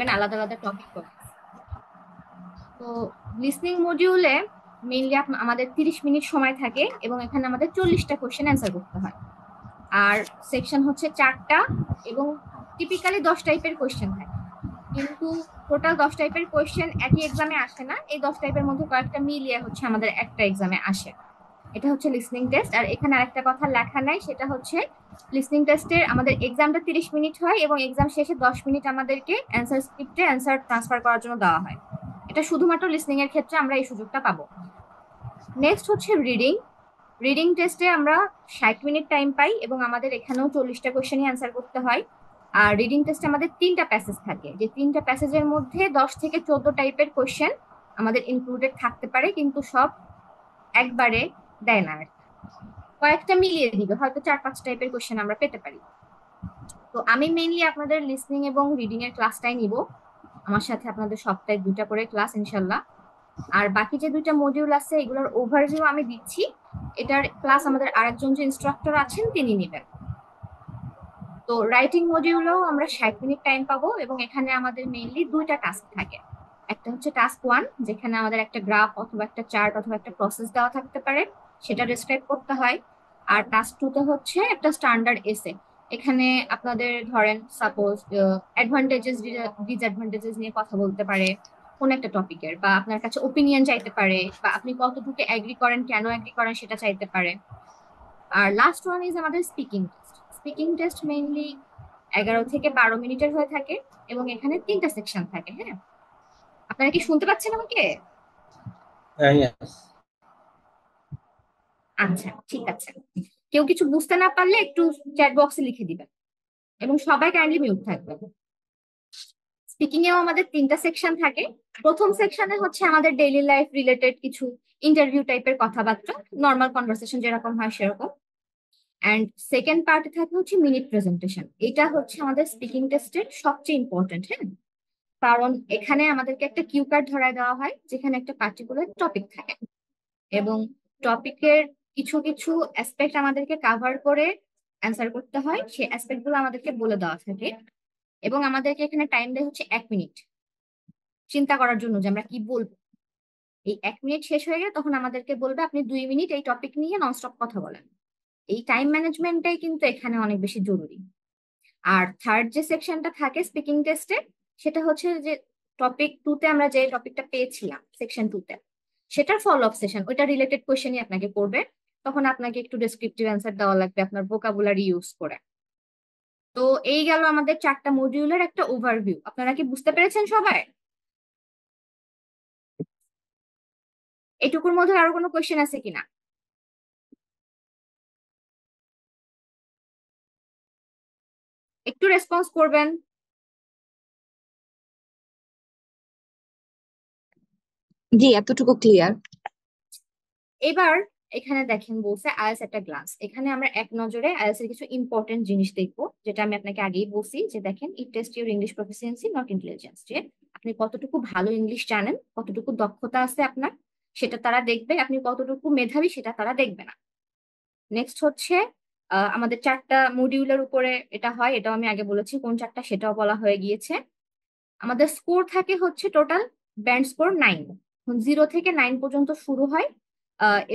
দেখবেন আলাদা আলাদা টপিক করে। তো লিসনিং মডিউলে মেইনলি আমাদের 30 মিনিট সময় থাকে এবং এখানে আমাদের 40টা কোশ্চেন অ্যান্সার করতে হয়। আর সেকশন হচ্ছে 4টা এবং টিপিক্যালি 10 টাইপের কোশ্চেন থাকে, কিন্তু টোটাল 10 টাইপের কোশ্চেন একই এক্সামে আসে না, এই 10 টাইপের মধ্যে কয়েকটা মিলিয়ে হচ্ছে আমাদের একটা এক্সামে আসে। এটা হচ্ছে লিসনিং টেস্ট। আর এখানে আরেকটা কথা লেখা নাই, সেটা হচ্ছে লিসনিং টেস্টের আমাদের এক্সামটা 30 মিনিট হয় এবং এক্সাম শেষে 10 মিনিট আমাদেরকে অ্যান্সার স্ক্রিপ্টে অ্যান্সার ট্রান্সফার করার জন্য দেওয়া হয়। এটা শুধুমাত্র লিসনিং এর ক্ষেত্রে আমরা এই সুযোগটা পাবো। নেক্সট হচ্ছে রিডিং। রিডিং টেস্টে আমরা 60 মিনিট টাইম পাই এবং আমাদের এখানেও 40টা কোশ্চেনই অ্যান্সার করতে হয়। আর রিডিং টেস্টে আমাদের 3টা প্যাসেজ থাকে, যে 3টা প্যাসেজের মধ্যে 10 থেকে 14 টাইপের কোশ্চেন আমাদের ইনক্লুডেড থাকতে পারে, কিন্তু সব একবারে দেয় না আর কি। কয়েকটা মিলিয়ে দিবে, হয়তো 4-5 টাইপের কোশ্চেন আমরা পেতে পারি। তো আমি মেইনলি আপনাদের লিসনিং এবং রিডিং এর ক্লাসটাই নিব। আমার সাথে আপনাদের সপ্তাহে 2টা করে ক্লাস ইনশাল্লাহ। আর বাকি যে 2টা মডিউল আছে এগুলোর ওভারভিউ আমি দিচ্ছি, এটার ক্লাস আমাদের আরেকজন যে ইনস্ট্রাক্টর আছেন তিনি নেবেন। তো রাইটিং মডিউলেও আমরা 60 মিনিট টাইম পাবো এবং এখানে আমাদের মেইনলি 2টা টাস্ক থাকে। একটা হচ্ছে টাস্ক 1, যেখানে আমাদের একটা গ্রাফ অথবা একটা চার্ট অথবা একটা প্রসেস দেওয়া থাকতে পারে, সেটা ডিসক্রাইব করতে হয়। আর টাস্ক 2 তে হচ্ছে একটা স্ট্যান্ডার্ড এসে, এখানে আপনাদের ধরেন সাপোজ অ্যাডভান্টেজেস ডিসঅ্যাডভান্টেজেস নিয়ে কথা বলতে পারে কোন একটা টপিকের, বা আপনার কাছে ওপিনিয়ন চাইতে পারে, বা আপনি কতটুকু এগ্রি করেন, কেন এগ্রি করেন সেটা চাইতে পারে। আর লাস্ট ওয়ান ইজ আমাদের speaking test. Speaking test mainly 11 থেকে 12 মিনিটের হয়ে থাকে এবং এখানে 3টা সেকশন থাকে। হ্যাঁ, আপনারা কি শুনতে পাচ্ছেন আমাকে? Yes. আচ্ছা, ঠিক আছে। কেউ কিছু বুঝতে না পারলে একটু চ্যাট বক্সে লিখে দিবেন এবং সবাই কাইন্ডলি মিউট থাকবেন। স্পিকিং এও আমাদের 3টা সেকশন থাকে। প্রথম সেকশনে হচ্ছে আমাদের ডেইলি লাইফ রিলেটেড কিছু ইন্টারভিউ টাইপের কথাবার্তা, নর্মাল কনভারসেশন যেরকম হয় সেরকম। অ্যান্ড সেকেন্ড পার্টে থাকে হচ্ছে মিনিট প্রেজেন্টেশন। এটা হচ্ছে আমাদের স্পিকিং টেস্টের সবচেয়ে ইম্পর্টেন্ট। হ্যাঁ, কারণ এখানে আমাদেরকে একটা কিউ কার্ড ধরায় দেওয়া হয় যেখানে একটা পার্টিকুলার টপিক থাকে এবং টপিকের কিছু কিছু অ্যাসপেক্ট আমাদেরকে কাভার করে অ্যান্সার করতে হয়, সেই অ্যাসপেক্ট গুলো আমাদেরকে বলে দেওয়া থাকে। এবং আমাদেরকে এখানে টাইম দেয় হচ্ছে 1 মিনিট চিন্তা করার জন্য যে আমরা কি বলবো। এই 1 মিনিট শেষ হয়ে গেলে তখন আমাদেরকে বলবে আপনি 2 মিনিট এই টপিক নিয়ে ননস্টপ কথা বলেন। এই টাইম ম্যানেজমেন্টটাই কিন্তু এখানে অনেক বেশি জরুরি। আর থার্ড যে সেকশনটা থাকে স্পিকিং টেস্টে, সেটা হচ্ছে যে টপিক 2 তে আমরা যে টপিকটা পেয়েছিলাম সেকশন 2 তে, সেটার ফলো আপ সেশন, ওইটা রিলেটেড কোয়েশ্চেনই আপনাকে করবে। তখন আপনাকে একটু ডেসক্রিপটিভ অ্যান্সার দেওয়া লাগবে আপনার ভোকাবুলারি ইউজ করে। তো এই গেল আমাদের 4টা মডিউলের একটা ওভারভিউ। আপনারা কি বুঝতে পেরেছেন সবাই? এটুকুর মধ্যে আরো কোনো কোয়েশ্চেন আছে কিনা? একটু রেসপন্স করবেন। জি, এতটুকু ক্লিয়ার। এবার এখানে দেখেন বলছে আইএলটিএস একটা গ্লান্স। এখানে আমরা এক নজরে আইএলটিএস এর কিছু ইম্পর্টেন্ট জিনিস দেখবো, যেটা আমি আপনাকে আগেই বলছি যে দেখেন ইট test your English proficiency not intelligence, যে আপনি কতটুকু ভালো ইংলিশ জানেন, কতটুকু দক্ষতা আছে আপনার, সেটা তারা দেখবে। আপনি কতটুকু মেধাবী সেটা তারা দেখবে না। নেক্সট হচ্ছে আমাদের 4টা মডিউলের উপরে এটা হয়, এটাও আমি আগে বলেছি কোন 4টা সেটাও বলা হয়ে গিয়েছে। আমাদের স্কোর থাকে হচ্ছে টোটাল ব্যান্ড স্কোর 9, 0 থেকে 9 পর্যন্ত শুরু হয়।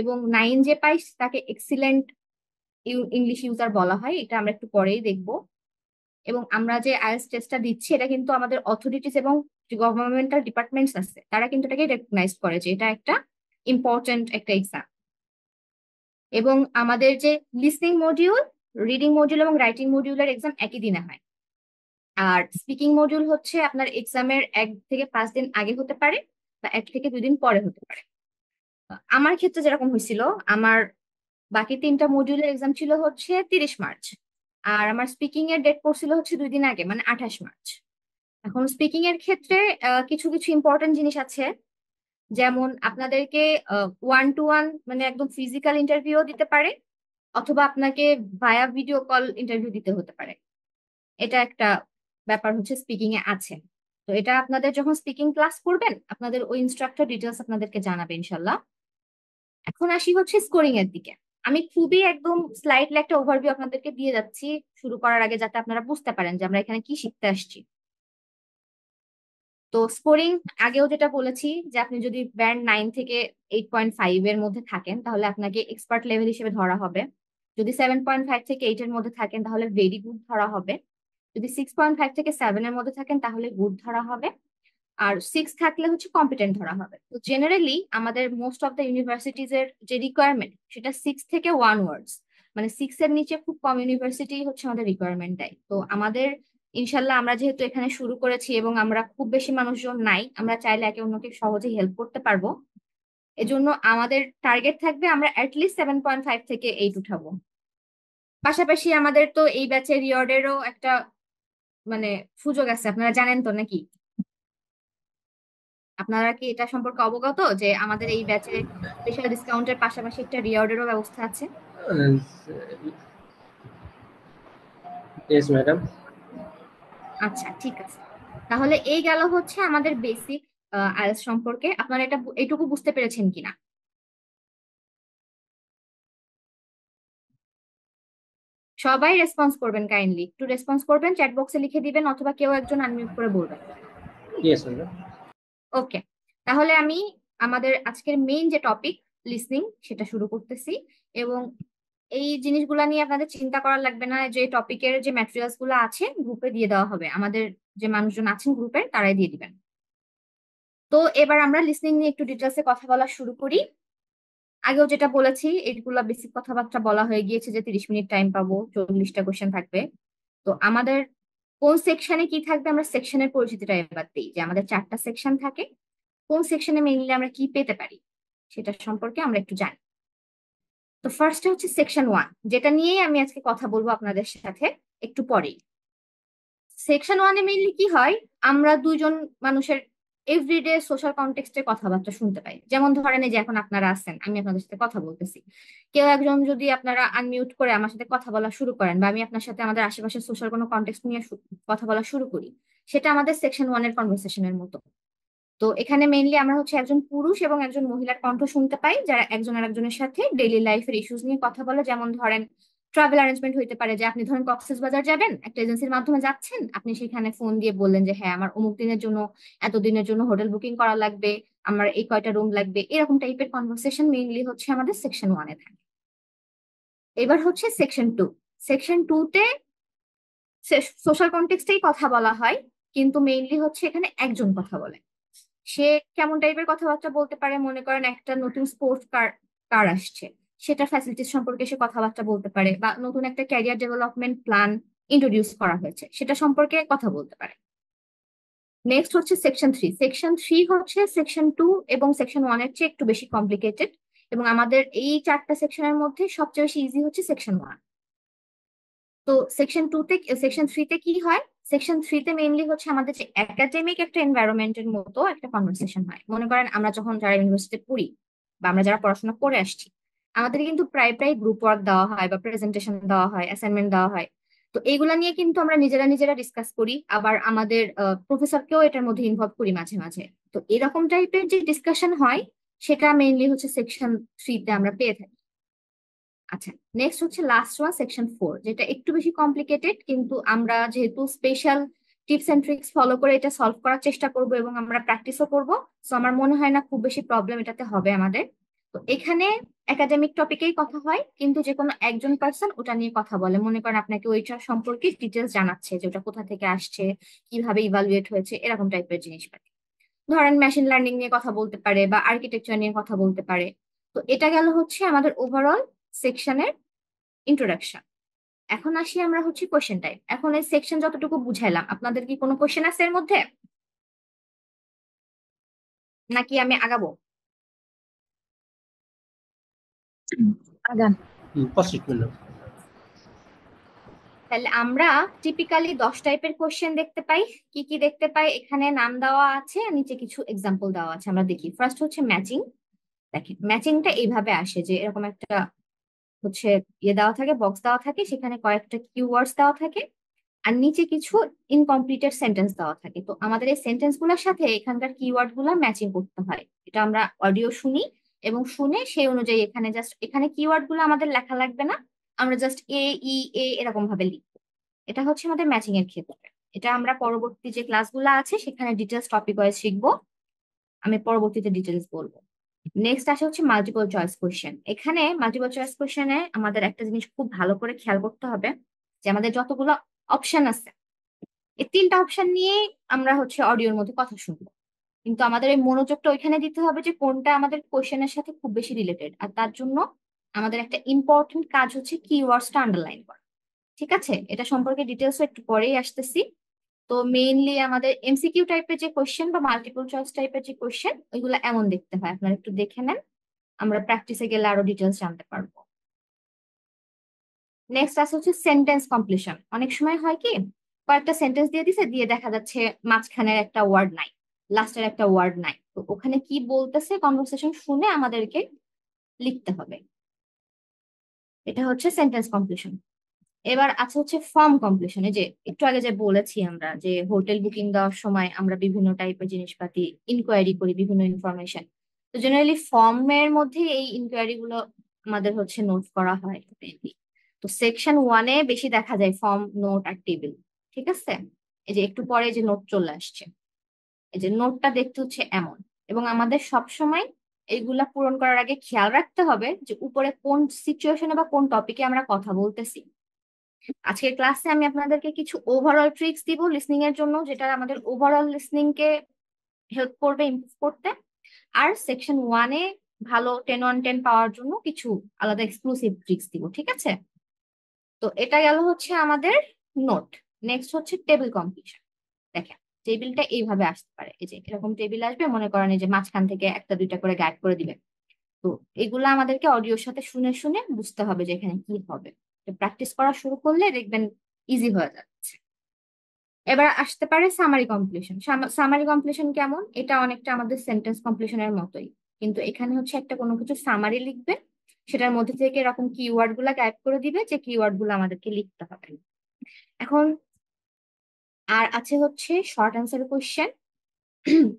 এবং 9 যে পাই তাকে এক্সিলেন্ট ইংলিশ ইউজার বলা হয়, এটা আমরা একটু পরেই দেখব। এবং আমরা যে আইএলটিএস টেস্টটা দিচ্ছি এটা কিন্তু আমাদের অথরিটিস এবং যে গভর্নমেন্টাল ডিপার্টমেন্টস আছে তারা কিন্তু এটাকে রেকগনাইজ করে যে এটা একটা ইম্পর্টেন্ট একটা এক্সাম। এবং আমাদের যে লিসনিং মডিউল, রিডিং মডিউল এবং রাইটিং মডিউলের এক্সাম একই দিনে হয়। আর স্পিকিং মডিউল হচ্ছে আপনার এক্সামের 1 থেকে 5 দিন আগে হতে পারে বা 1 থেকে 2 দিন পরে হতে পারে। আমার ক্ষেত্রে যেরকম হয়েছিল, আমার বাকি 3টা মডিউলের এক্সাম ছিল হচ্ছে 30 মার্চ, আর আমার স্পিকিং এর ডেট পড়ছিল হচ্ছে 2 দিন আগে মানে 28 মার্চ। এখন স্পিকিং এর ক্ষেত্রে কিছু কিছু ইম্পর্টেন্ট জিনিস আছে, যেমন আপনাদেরকে 1-to-1 মানে একদম ফিজিক্যাল ইন্টারভিউ দিতে পারে, অথবা আপনাকে ভায়া ভিডিও কল ইন্টারভিউ দিতে হতে পারে। এটা একটা ব্যাপার হচ্ছে স্পিকিং এ আছে। তো এটা আপনাদের যখন স্পিকিং ক্লাস করবেন আপনাদের ওই ইনস্ট্রাক্টর ডিটেলস আপনাদেরকে জানাবে ইনশাল্লাহ। এখন আসি হচ্ছে স্কোরিং এর দিকে। আমি খুবই একদম স্লাইডলি একটা ওভারভিউ আপনাদেরকে দিয়ে যাচ্ছি শুরু করার আগে, যাতে আপনারা বুঝতে পারেন যে আমরা এখানে কি শিখতে আসছি। তো স্কোরিং আগেও যেটা বলেছি যে আপনি যদি ব্যান্ড 9 থেকে 8.5 এর মধ্যে থাকেন তাহলে আপনাকে এক্সপার্ট লেভেল হিসেবে ধরা হবে। যদি 7.5 থেকে 8 এর মধ্যে থাকেন তাহলে ভেরি গুড ধরা হবে। যদি 6.5 থেকে 7 এর মধ্যে থাকেন তাহলে গুড ধরা হবে। আর 6 থাকলে হচ্ছে কম্পিটেন্ট ধরা হবে। তো জেনারেলি আমাদের মোস্ট অফ দ্য ইউনিভার্সিটিজ এর যে রিকোয়ারমেন্ট সেটা 6 থেকে 1 ওয়ার্ডস, মানে 6 এর নিচে খুব কম ইউনিভার্সিটি হচ্ছে আমাদের রিকোয়ারমেন্ট দেয়। তো আমাদের ইনশাল্লাহ আমরা যেহেতু এখানে শুরু করেছি এবং আমরা খুব বেশি মানুষজন নাই, আমরা চাইলে একে অন্যকে সহজে হেল্প করতে পারবো। এজন্য আমাদের টার্গেট থাকবে আমরা অ্যাটলিস্ট 7.5 থেকে 8 উঠাবো। পাশাপাশি আমাদের তো এই ব্যাচে রিওয়ার্ডেরও একটা মানে সুযোগ আছে, আপনারা জানেন তো নাকি? আপনারা কি এটা সম্পর্কে অবগত যে আমাদের এই ব্যাচে স্পেশাল ডিসকাউন্টের পাশাপাশি একটা রিওয়ার্ডেরও ব্যবস্থা আছে? And, yes, madam. আচ্ছা, ঠিক আছে। তাহলে এই গেল হচ্ছে আমাদের বেসিক আইএলটিএস সম্পর্কে। আপনারা এটা এইটুকু বুঝতে পেরেছেন কিনা? সবাই রেসপন্স করবেন, কাইন্ডলি একটু রেসপন্স করবেন, চ্যাট বক্সে লিখে দিবেন অথবা কেউ একজন আনমিউট করে বলবেন। Yes, madam. ওকে, তাহলে আমি আমাদের আজকের মেইন যে টপিক লিসনিং সেটা শুরু করতেছি। এবং এই জিনিসগুলো নিয়ে আপনাদের চিন্তা করা লাগবে না, যে টপিকের যে ম্যাটেরিয়ালস গুলো আছে গ্রুপে দিয়ে দেওয়া হবে, আমাদের যে মানুষজন আছেন গ্রুপের তারাই দিয়ে দিবেন। তো এবার আমরা লিসনিং নিয়ে একটু ডিটেলসে কথা বলা শুরু করি। আগেও যেটা বলেছি এইগুলা বেসিক কথাবার্তা বলা হয়ে গিয়েছে যে 30 মিনিট টাইম পাবো, 40টা কোশ্চেন থাকবে। তো আমাদের কোন সেকশনে কি থাকবে আমরা সেকশনের পরিচিতিটা এবার দিই, যে আমাদের 4টা সেকশন থাকে, কোন সেকশনে মেইনলি আমরা কি পেতে পারি সেটা সম্পর্কে আমরা একটু জানি। তো ফার্স্টে হচ্ছে সেকশন 1, যেটা নিয়েই আমি আজকে কথা বলবো আপনাদের সাথে একটু পরেই। সেকশন 1-এ মেইনলি কি হয়, আমরা দুইজন মানুষের এভরিডে সোশ্যাল কনটেক্সটে কথাবার্তা শুনতে পাই। যেমন ধরেন এই যে এখন আপনারা আছেন, আমি আপনাদের সাথে কথা বলতেছি, কেউ একজন যদি আপনারা আনমিউট করে আমার সাথে কথা বলা শুরু করেন বা আমি আপনার সাথে আমাদের আশেপাশে সোশ্যাল কোনো কনটেক্সট নিয়ে কথা বলা শুরু করি, সেটা আমাদের সেকশন 1-এর কনভারসেশনের মতো। তো এখানে মেইনলি আমরা হচ্ছে একজন পুরুষ এবং একজন মহিলার কণ্ঠ শুনতে পাই, যারা একজন আরেকজনের সাথে ডেইলি লাইফের ইস্যুস নিয়ে কথা বলে। যেমন ধরেন ট্রাভেল অ্যারেঞ্জমেন্ট হইতে পারে, যে আপনি ধরেন কক্সবাজার যাবেন, একটা এজেন্সির মাধ্যমে যাচ্ছেন, আপনি সেখানে ফোন দিয়ে বললেন যে হ্যাঁ আমার অমুক দিনের জন্য এত দিনের জন্য হোটেল বুকিং করা লাগবে, আমার এই কয়টা রুম লাগবে, এরকম টাইপের কনভারসেশন মেইনলি হচ্ছে আমাদের সেকশন 1-এ থাকে। এবার হচ্ছে সেকশন 2। সেকশন 2-তে সোশ্যাল কনটেক্সটেই কথা বলা হয়, কিন্তু মেইনলি হচ্ছে এখানে একজন কথা বলে। সে কেমন টাইপের কথাবার্তা বলতে পারে, মনে করেন একটা নতুন স্পোর্টস কার কার আসছে, সেটা ফ্যাসিলিটিস সম্পর্কে সে কথাবার্তা বলতে পারে, বা নতুন একটা ক্যারিয়ার ডেভেলপমেন্ট প্ল্যান ইন্ট্রোডিউস করা হয়েছে সেটা সম্পর্কে কথা বলতে পারে। নেক্সট হচ্ছে সেকশন 3। সেকশন 3 হচ্ছে সেকশন 2 এবং সেকশন 1-এর চেয়ে একটু বেশি কমপ্লিকেটেড, এবং আমাদের এই 4টা সেকশনের মধ্যে সবচেয়ে বেশি ইজি হচ্ছে সেকশন 1। তো সেকশন 3-তে কি হয়, সেকশন 3-তে মেইনলি হচ্ছে আমাদের যে একাডেমিক একটা এনভায়রনমেন্টের মতো একটা কনভারসেশন হয়। মনে করেন আমরা যখন যারা ইউনিভার্সিটিতে পড়ি বা আমরা যারা পড়াশোনা করে আসছি, আমাদের কিন্তু প্রায় প্রায় গ্রুপ ওয়ার্ক দেওয়া হয় বা প্রেজেন্টেশন দেওয়া হয়, অ্যাসাইনমেন্ট দেওয়া হয়। তো এইগুলা নিয়ে কিন্তু আমরা নিজেরা নিজেরা ডিসকাস করি, আবার আমাদের প্রফেসরকেও এটার মধ্যে ইনভলভ করি মাঝে মাঝে। তো এরকম টাইপের যে ডিসকাশন হয় সেটা মেইনলি হচ্ছে সেকশন 3-তে আমরা পেয়ে থাকি। আচ্ছা, নেক্সট হচ্ছে লাস্ট ওয়ান, সেকশন 4, যেটা একটু বেশি কমপ্লিকেটেড, কিন্তু আমরা যেহেতু special tips and tricks follow করে এটা সলভ করার চেষ্টা করব এবং আমরা প্র্যাকটিসও করব, সো আমার মনে হয় না খুব বেশি প্রবলেম এটাতে হবে আমাদের। তো এখানে একাডেমিক টপিকেই কথা হয়, কিন্তু যে কোনো একজন পার্সন ওটা নিয়ে কথা বলে। মনে করেন আপনাকে ওইটা সম্পর্কে ডিটেলস জানাচ্ছে যে ওটা কোথা থেকে আসছে, কিভাবে ইভালুয়েট হয়েছে, এরকম টাইপের জিনিসপাতি। ধরেন মেশিন লার্নিং নিয়ে কথা বলতে পারে বা আর্কিটেকচার নিয়ে কথা বলতে পারে। তো এটা গেল হচ্ছে আমাদের ওভারঅল সেকশনের ইন্ট্রোডাকশন। এখন আসি আমরা হচ্ছে কোশ্চেন টাইপ। এখন এই সেকশন যতটুকু বুঝাইলাম, আপনাদের কি কোনো কোশ্চেন আছে এর মধ্যে, নাকি আমি আগাবো? আগান। Proceed, madam. তাহলে আমরা টিপিক্যালি 10 টাইপের কোশ্চেন দেখতে পাই। কি কি দেখতে পাই, এখানে নাম দেওয়া আছে আর নিচে কিছু এক্সাম্পল দেওয়া আছে, আমরা দেখি। ফার্স্ট হচ্ছে ম্যাচিং। দেখেন ম্যাচিংটা এইভাবে আসে যে এরকম একটা হচ্ছে ইয়ে দেওয়া থাকে, বক্স দেওয়া থাকে, সেখানে কয়েকটা কিওয়ার্ডস দেওয়া থাকে আর নিচে কিছু ইনকমপ্লিটেড সেন্টেন্স দেওয়া থাকে। তো আমাদের এই সেন্টেন্স গুলোর সাথে এখানকার কিওয়ার্ড গুলো ম্যাচিং করতে হয়। এটা আমরা অডিও শুনি এবং শুনে সেই অনুযায়ী এখানে জাস্ট এখানে কিওয়ার্ড গুলো আমাদের লেখা লাগবে না, আমরা জাস্ট এ ই এ এরকম ভাবে লিখবো। এটা হচ্ছে আমাদের ম্যাচিং এর ক্ষেত্রে। এটা আমরা পরবর্তী যে ক্লাসগুলো আছে সেখানে ডিটেলস টপিক ওয়াইজ শিখবো। আমি পরবর্তীতে ডিটেলস বলবো। নেক্সট আসে হচ্ছে মাল্টিপল চয়েস কোয়েশ্চেন। এখানে মাল্টিপল চয়েস কোয়েশ্চেনে আমাদের একটা জিনিস খুব ভালো করে খেয়াল করতে হবে যে আমাদের যতগুলো অপশন আছে এই তিনটা অপশন নিয়েই আমরা হচ্ছে অডিওর মধ্যে কথা শুনবো, কিন্তু আমাদের এই মনোযোগটা ওইখানে দিতে হবে যে কোনটা আমাদের কোয়েশ্চেনের সাথে খুব বেশি রিলেটেড। আর তার জন্য আমাদের একটা ইম্পর্টেন্ট কাজ হচ্ছে কিওয়ার্ডসটা আন্ডারলাইন করা। ঠিক আছে, এটা সম্পর্কে ডিটেলস একটু পরেই আসতেছি। তো মেইনলি আমাদের এমসিকিউ টাইপের যে কোয়েশ্চেন বা মাল্টিপল চয়েস টাইপের যে কোয়েশ্চেন ওইগুলো এমন দেখতে হয়, আপনারা একটু দেখে নেন, আমরা প্র্যাকটিসে গেলে আরো ডিটেলস জানতে পারবো। নেক্সট আছে হচ্ছে সেন্টেন্স কমপ্লিশন। অনেক সময় হয় কি, কয়েকটা সেন্টেন্স দিয়ে দিছে, দিয়ে দেখা যাচ্ছে মাঝখানের একটা ওয়ার্ড নাই, লাস্টের একটা ওয়ার্ড নাই, তো ওখানে কি বলতেছে কনভারসেশন শুনে আমাদেরকে লিখতে হবে। এটা হচ্ছে সেন্টেন্স কমপ্লিশন। এবার আছে হচ্ছে ফর্ম কমপ্লিশন। এই যে একটু আগে যে বলেছি আমরা যে হোটেল বুকিং দেওয়ার সময় আমরা বিভিন্ন টাইপের জিনিসপাতি ইনকোয়ারি করি, বিভিন্ন ইনফরমেশন। তো জেনারেলি ফর্মের মধ্যে এই ইনকোয়ারি গুলো আমাদের হচ্ছে নোট করা হয় mainly। তো সেকশন ওয়ানে বেশি দেখা যায় ফর্ম, নোট আর টেবিল। ঠিক আছে, এই যে একটু পরে যে নোট চলে আসছে, এই যে নোটটা দেখতে হচ্ছে এমন। এবং আমাদের সব সময় এইগুলা পূরণ করার আগে খেয়াল রাখতে হবে যে উপরে কোন সিচুয়েশনে বা কোন টপিকে আমরা কথা বলতেছি। আজকের ক্লাসে আমি আপনাদেরকে কিছু ওভারঅল ট্রিক্স দিব লিসনিং এর জন্য, যেটা আমাদের ওভারঅল লিসনিং কে হেল্প করবে ইমপ্রুভ করতে। আর সেকশন ওয়ানে ভালো 10/10 পাওয়ার জন্য কিছু আলাদা এক্সক্লুসিভ ট্রিক্স দিব। ঠিক আছে, তো এটা গেল হচ্ছে আমাদের নোট। নেক্সট হচ্ছে টেবিল কমপ্লিশন। দেখেন, টেবিলটা এইভাবে আসতে পারে, এই যে এরকম টেবিল আসবে, মনে করেন এই যে মাঝখান থেকে একটা দুইটা করে গাইড করে দিবে। তো এগুলো আমাদেরকে অডিওর সাথে শুনে শুনে বুঝতে হবে যে এখানে কি হবে। প্র্যাকটিস করা শুরু করলে দেখবেন ইজি হয়ে যাচ্ছে। এবার আসতে পারে সামারি কমপ্লিশন। সামারি কমপ্লিশন কেমন? এটা অনেকটা আমাদের সেন্টেন্স কমপ্লিশনের মতোই, কিন্তু এখানে হচ্ছে একটা কোনো কিছু সামারি লিখবে, সেটার মধ্যে থেকে এরকম কিওয়ার্ড গুলা গাইড করে দিবে যে কিওয়ার্ড গুলো আমাদেরকে লিখতে হবে। এখন আর আছে হচ্ছে শর্ট অ্যান্সার কোয়েশ্চেন।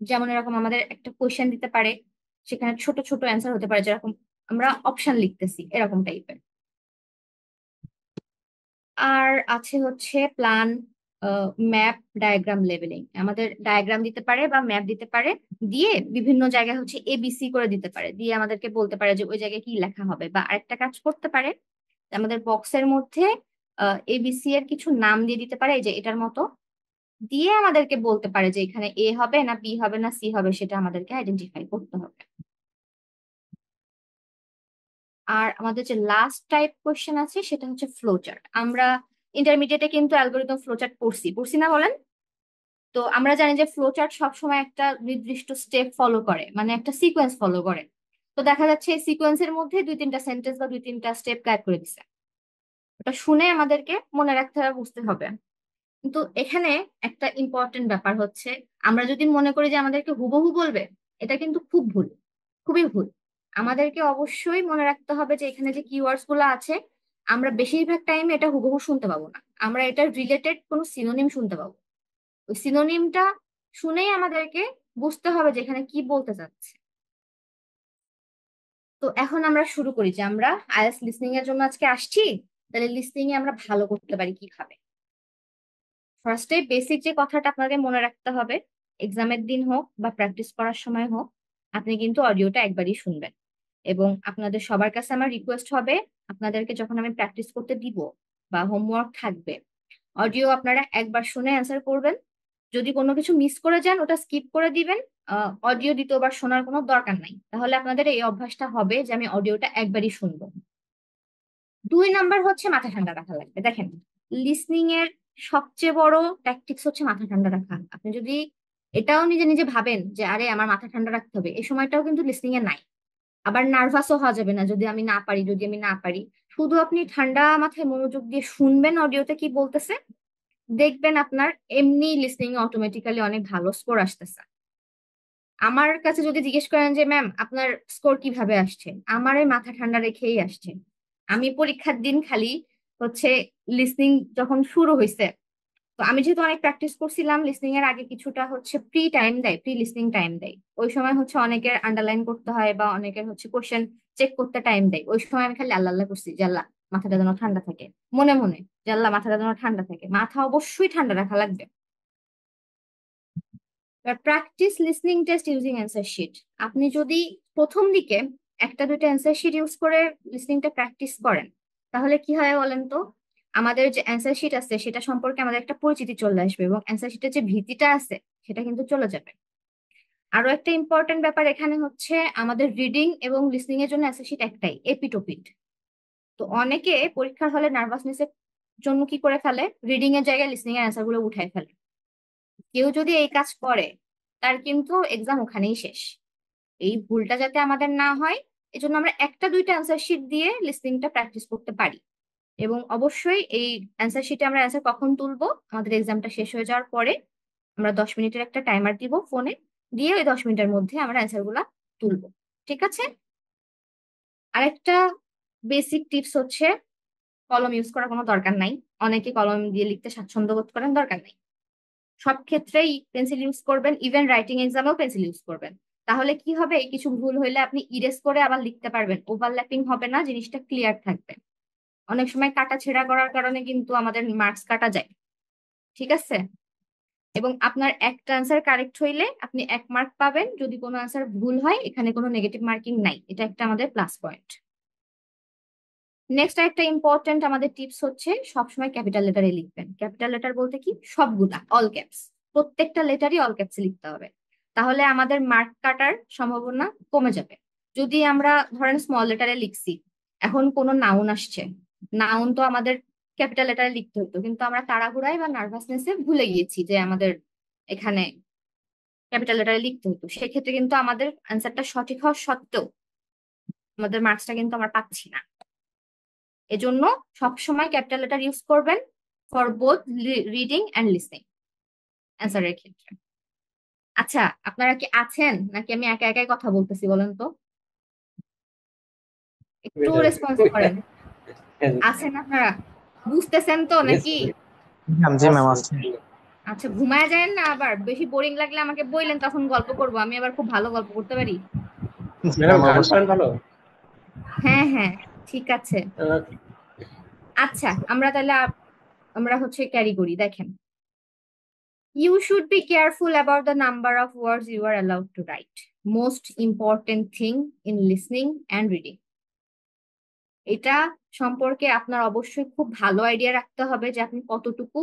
যেমন এরকম আমাদের একটা কোয়েশ্চেন দিতে পারে, সেখানে ছোট ছোট অ্যান্সার হতে পারে, যেরকম আমরা অপশন লিখতেছি এরকম টাইপের। আর আছে হচ্ছে প্ল্যান, ম্যাপ, ডায়াগ্রাম, লেভেলিং। আমাদের ডায়াগ্রাম দিতে পারে বা ম্যাপ দিতে পারে, দিয়ে বিভিন্ন জায়গায় হচ্ছে এবিসি করে দিতে পারে, দিয়ে আমাদেরকে বলতে পারে যে ওই জায়গায় কি লেখা হবে। বা আরেকটা কাজ করতে পারে, আমাদের বক্সের মধ্যে এবিসি এর কিছু নাম দিয়ে দিতে পারে, এই যে এটার মতো, দিয়ে আমাদেরকে বলতে পারে যে এখানে এ হবে না বি হবে না সি হবে, সেটা আমাদেরকে আইডেন্টিফাই করতে হবে। আর আমাদের যে লাস্ট টাইপ কোশ্চেন আছে সেটা হচ্ছে ফ্লো চার্ট। আমরা ইন্টারমিডিয়েটে কিন্তু অ্যালগোরিদম ফ্লো চার্ট পড়ছি পড়ছি না বলেন? তো আমরা জানি যে ফ্লো চার্ট সবসময় একটা নির্দিষ্ট স্টেপ ফলো করে, মানে একটা সিকোয়েন্স ফলো করে। তো দেখা যাচ্ছে এই সিকোয়েন্সের মধ্যে দুই তিনটা সেন্টেন্স বা দুই তিনটা স্টেপ গাইড করে দিছে, ওটা শুনে আমাদেরকে মনে রাখতে হবে, বুঝতে হবে। কিন্তু এখানে একটা ইম্পর্টেন্ট ব্যাপার হচ্ছে, আমরা যদি মনে করি যে আমাদেরকে হুবহু বলবে, এটা কিন্তু খুব ভুল, খুবই ভুল। আমাদেরকে অবশ্যই মনে রাখতে হবে যে এখানে যে কিওয়ার্ডস গুলো আছে আমরা বেশিরভাগ টাইমে এটা হুবহু শুনতে পাবো না, আমরা এটা রিলেটেড কোনো সিনোনিম শুনতে পাবো। ওই সিনোনিমটা শুনেই আমাদেরকে বুঝতে হবে যে এখানে কি বলতে চাচ্ছে। তো এখন আমরা শুরু করি যে আমরা আইএলটিএস লিসনিং এর জন্য আজকে আসছি, তাহলে লিসনিং এ আমরা ভালো করতে পারি কিভাবে। ফার্স্টে বেসিক যে কথাটা আপনাদের মনে রাখতে হবে, এক্সামের দিন হোক বা প্র্যাকটিস করার সময় হোক, আপনি কিন্তু অডিওটা একবারই শুনবেন। এবং আপনাদের সবার কাছে আমার রিকোয়েস্ট হবে, আপনাদেরকে যখন আমি প্র্যাকটিস করতে দিব বা হোমওয়ার্ক থাকবে, অডিও আপনারা একবার শুনে অ্যান্সার করবেন। যদি কোনো কিছু মিস করে যান ওটা স্কিপ করে দিবেন। অডিও দ্বিতীয়বার শোনার কোনো দরকার নাই, তাহলে আপনাদের এই অভ্যাসটা হবে যে আমি অডিওটা একবারই শুনবো। 2 নাম্বার হচ্ছে মাথা ঠান্ডা রাখা লাগবে। দেখেন, লিসনিং এর সবচেয়ে বড় ট্যাকটিক্স হচ্ছে মাথা ঠান্ডা রাখা। আপনি যদি এটাও নিজে নিজে ভাবেন যে আরে আমার মাথা ঠান্ডা রাখতে হবে, এই সময়টাও কিন্তু লিসনিং এ নাই। আবার নার্ভাসও হওয়া যাবে না, যদি আমি না পারি, যদি আমি না পারি। শুধু আপনি ঠান্ডা মাথায় মনোযোগ দিয়ে শুনবেন অডিওতে কি বলতেছে, দেখবেন আপনার এমনি লিসনিং এ অটোমেটিক্যালি অনেক ভালো স্কোর আসতেছে। আমার কাছে যদি জিজ্ঞেস করেন যে ম্যাম আপনার স্কোর কিভাবে আসছে, আমার এই মাথা ঠান্ডা রেখেই আসছে। আমি পরীক্ষার দিন খালি হচ্ছে লিসনিং যখন শুরু হয়েছে, তো আমি যেহেতু অনেক প্র্যাকটিস করছিলাম, লিসনিং এর আগে কিছুটা হচ্ছে প্রি টাইম দেয়, প্রি লিসনিং টাইম দেয়। ওই সময় হচ্ছে অনেকের আন্ডারলাইন করতে হয় বা অনেকের হচ্ছে কোশ্চেন চেক করতে টাইম দেয়। ওই সময় আমি খালি আল্লাহ আল্লাহ করছি যে আল্লাহ মাথাটা যেন ঠান্ডা থাকে, মনে মনে যে আল্লাহ মাথাটা যেন ঠান্ডা থাকে। মাথা অবশ্যই ঠান্ডা রাখা লাগবে। Practise listening test using answer sheet. আপনি যদি প্রথম দিকে একটা দুইটা অ্যান্সার শিট ইউজ করে লিসনিংটা প্র্যাকটিস করেন, তাহলে কি হয় বলেন তো, আমাদের যে অ্যান্সার শিট আছে সেটা সম্পর্কে আমাদের একটা পরিচিতি চলে আসবে এবং অ্যান্সার শিটের যে ভীতিটা আছে সেটা কিন্তু চলে যাবে। আরো একটা ইম্পর্টেন্ট ব্যাপার এখানে হচ্ছে, আমাদের রিডিং এবং লিসনিং এর জন্য অ্যান্সার শিট একটাই, এপিটোপিট। তো অনেকে পরীক্ষার হলে নার্ভাসনেসের জন্য কি করে ফেলে, রিডিং এর জায়গায় লিসনিং এর অ্যান্সার গুলো উঠায় ফেলে। কেউ যদি এই কাজ করে তার কিন্তু এক্সাম ওখানেই শেষ। এই ভুলটা যাতে আমাদের না হয়, এজন্য আমরা একটা দুইটা অ্যান্সার শিট দিয়ে লিসনিংটা প্র্যাকটিস করতে পারি। এবং অবশ্যই এই অ্যান্সার শিটে আমরা অ্যান্সার কখন তুলবো, আমাদের এক্সামটা শেষ হয়ে যাওয়ার পরে আমরা 10 মিনিটের একটা টাইমার দিব ফোনে, দিয়ে ওই 10 মিনিটের মধ্যে আমরা অ্যান্সার গুলা তুলবো। ঠিক আছে। আরেকটা বেসিক টিপস হচ্ছে, কলম ইউজ করার কোনো দরকার নাই। অনেকে কলম দিয়ে লিখতে স্বাচ্ছন্দ্য বোধ করেন, দরকার নাই। সব ক্ষেত্রেই পেন্সিল ইউজ করবেন, ইভেন রাইটিং এক্সামেও পেন্সিল ইউজ করবেন। তাহলে কি হবে, কিছু ভুল হইলে আপনি ইরেজ করে আবার লিখতে পারবেন, ওভারল্যাপিং হবে না, জিনিসটা ক্লিয়ার থাকবে। অনেক সময় কাটা ছেঁড়া করার কারণে কিন্তু আমাদের মার্কস কাটা যায়। ঠিক আছে। এবং আপনার একটা অ্যান্সার কারেক্ট হইলে আপনি 1 মার্ক পাবেন, যদি কোনো অ্যান্সার ভুল হয় এখানে কোনো নেগেটিভ মার্কিং নাই, এটা একটা আমাদের প্লাস পয়েন্ট। নেক্সট একটা ইম্পর্টেন্ট আমাদের টিপস হচ্ছে, সবসময় ক্যাপিটাল লেটারে লিখবেন। ক্যাপিটাল লেটার বলতে কি, সবগুলা অল ক্যাপস, প্রত্যেকটা লেটারই অল ক্যাপসে লিখতে হবে। তাহলে আমাদের মার্ক কাটার সম্ভাবনা কমে যাবে। যদি আমরা ধরেন স্মল লেটারে লিখছি, এখন কোনো নাউন আসছে, নাউন তো আমাদের ক্যাপিটাল লেটারে লিখতে হতো, কিন্তু আমরা তাড়াহুড়ায় বা নার্ভাসনেসে ভুলে গিয়েছি যে আমাদের এখানে ক্যাপিটাল লেটারে লিখতে হতো, সেক্ষেত্রে কিন্তু আমাদের অ্যান্সারটা সঠিক হওয়া সত্ত্বেও আমাদের মার্কসটা কিন্তু আমরা পাচ্ছি না। এজন্য সবসময় ক্যাপিটাল লেটার ইউজ করবেন for both reading and listening অ্যান্সারের ক্ষেত্রে। আচ্ছা, আপনারা কি আছেন নাকি আমি একা একাই কথা বলতেছি বলেন তো? একটু রেসপন্স করেন। আছেন আপনারা? বুঝতেছেন তো নাকি? ম্যাম, জি ম্যাম আছে। আচ্ছা, ঘুমায় যায় না আবার? বেশি বোরিং লাগলে আমাকে বললেন, তখন গল্প করবো, আমি আবার খুব ভালো গল্প করতে পারি। ম্যাডাম গান অবশ্যই। পান ভালো? হ্যাঁ হ্যাঁ, ঠিক আছে। আহ, আচ্ছা, আমরা হচ্ছে ক্যারি করি, দেখেন। You should be careful about the number of words you are allowed to write. Most important thing in listening and reading. এটা সম্পর্কে আপনার অবশ্যই খুব ভালো আইডিয়া রাখতে হবে যে আপনি কতটুকু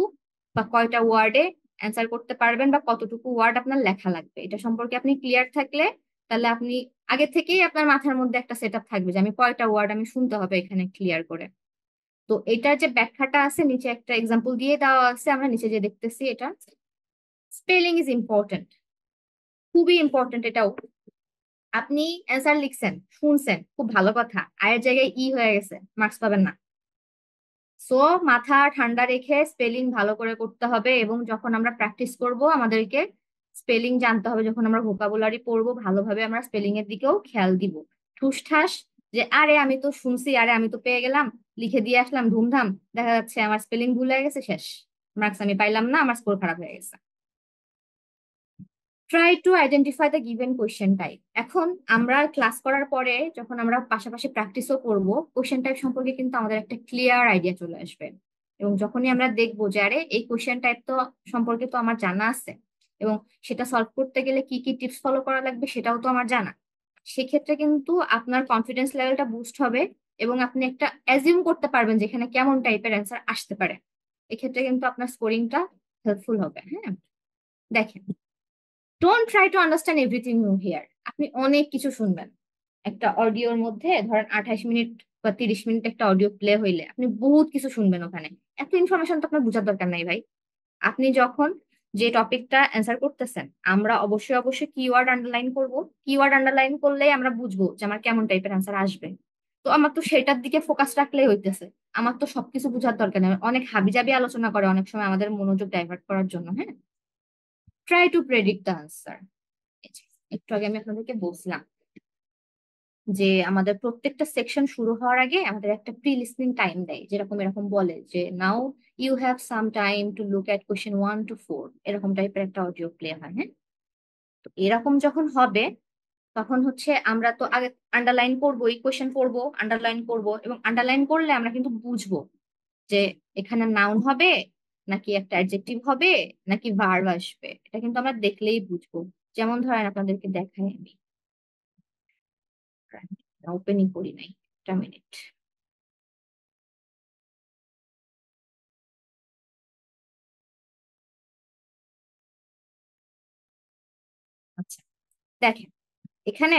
বা কয়টা ওয়ার্ডে অ্যান্সার করতে পারবেন বা কতটুকু ওয়ার্ড আপনার লেখা লাগবে। এটা সম্পর্কে আপনি ক্লিয়ার থাকলে তাহলে আপনি আগে থেকেই আপনার মাথার মধ্যে একটা সেট আপ থাকবে যে আমি কয়টা ওয়ার্ড আমি শুনতে হবে এখানে ক্লিয়ার করে। তো এটার যে ব্যাখ্যাটা আছে, নিচে একটা এক্সাম্পল দিয়ে দেওয়া আছে, আমরা নিচে যে দেখতেছি এটা। স্পেলিং ইজ ইম্পর্টেন্ট, খুবই ইম্পর্টেন্ট এটাও। আপনি অ্যান্সার লিখছেন, শুনছেন, খুব ভালো কথা, আয়ের জায়গায় ই হয়ে গেছে, মার্কস পাবেন না। সো মাথা ঠান্ডা রেখে স্পেলিং ভালো করে করতে হবে, এবং যখন আমরা প্র্যাকটিস করব আমাদেরকে স্পেলিং জানতে হবে। যখন আমরা ভোকাবুলারি পড়বো ভালোভাবে আমরা স্পেলিং এর দিকেও খেয়াল দিব। ঠুসঠাস যে আরে আমি তো শুনছি, আরে আমি তো পেয়ে গেলাম, লিখে দিয়ে আসলাম ধুমধাম, দেখা যাচ্ছে আমার স্পেলিং ভুল হয়ে গেছে, শেষ, মার্কস আমি পাইলাম না, আমার স্কোর খারাপ হয়ে গেছে। Try to identify the given question type. এখন আমরা ক্লাস করার পরে যখন আমরা পাশাপাশি প্র্যাকটিসও করব, কোয়েশ্চেন টাইপ সম্পর্কে কিন্তু আমাদের একটা ক্লিয়ার আইডিয়া চলে আসবে। এবং যখনই আমরা দেখবো যে আরে এই কোয়েশ্চেন টাইপ তো সম্পর্কে তো আমার জানা আছে, এবং সেটা সলভ করতে গেলে কি কি টিপস ফলো করা লাগবে সেটাও তো আমার জানা, সেক্ষেত্রে কিন্তু আপনার কনফিডেন্স লেভেলটা বুস্ট হবে এবং আপনি একটা অ্যাজিউম করতে পারবেন যেখানে কেমন টাইপের অ্যান্সার আসতে পারে। এক্ষেত্রে কিন্তু আপনার স্কোরিংটা হেল্পফুল হবে। হ্যাঁ, দেখেন, don't try to understand everything you hear. আপনি অনেক কিছু শুনবেন একটা অডিওর মধ্যে, ধরেন 28 মিনিট বা 30 মিনিট একটা অডিও প্লে হইলে আপনি বহুত কিছু শুনবেন ওখানে। এত ইনফরমেশন তো আপনার বোঝার দরকার নাই ভাই। আপনি যখন যে টপিকটা অ্যান্সার করতেছেন, আমরা অবশ্যই অবশ্যই কিওয়ার্ড আন্ডারলাইন করব। কিওয়ার্ড আন্ডারলাইন করলেই আমরা বুঝবো যে আমার কেমন টাইপের অ্যান্সার আসবে। তো আমার তো সেটার দিকে ফোকাস রাখলেই হইতেছে, আমার তো সবকিছু বোঝার দরকার নেই। অনেক হাবিজাবি আলোচনা করে অনেক সময় আমাদের মনোযোগ ডাইভার্ট করার জন্য। হ্যাঁ, try to predict the answer. একটু আগে আমি আপনাদেরকে বলছিলাম যে আমাদের প্রত্যেকটা সেকশন শুরু হওয়ার আগে আমাদের একটা প্রি লিসনিং টাইম দেয়, যেরকম এরকম বলে যে now you have some time to look at question 1 to 4, এরকম টাইপের একটা অডিও প্লে হয়। হ্যাঁ, তো এরকম যখন হবে তখন হচ্ছে আমরা তো আগে আন্ডারলাইন করবো, এই কোয়েশ্চেন পড়বো, আন্ডারলাইন করবো, এবং আন্ডারলাইন করলে আমরা কিন্তু বুঝবো যে এখানে নাউন হবে নাকি একটা অ্যাডজেক্টিভ হবে, নাকি ভার্ব আসবে, এটা কিন্তু আমরা দেখলেই বুঝবো। যেমন ধরেন আপনাদেরকে দেখাই আমি, ওপেনই করি নাই, একটা মিনিট। আচ্ছা, দেখেন এখানে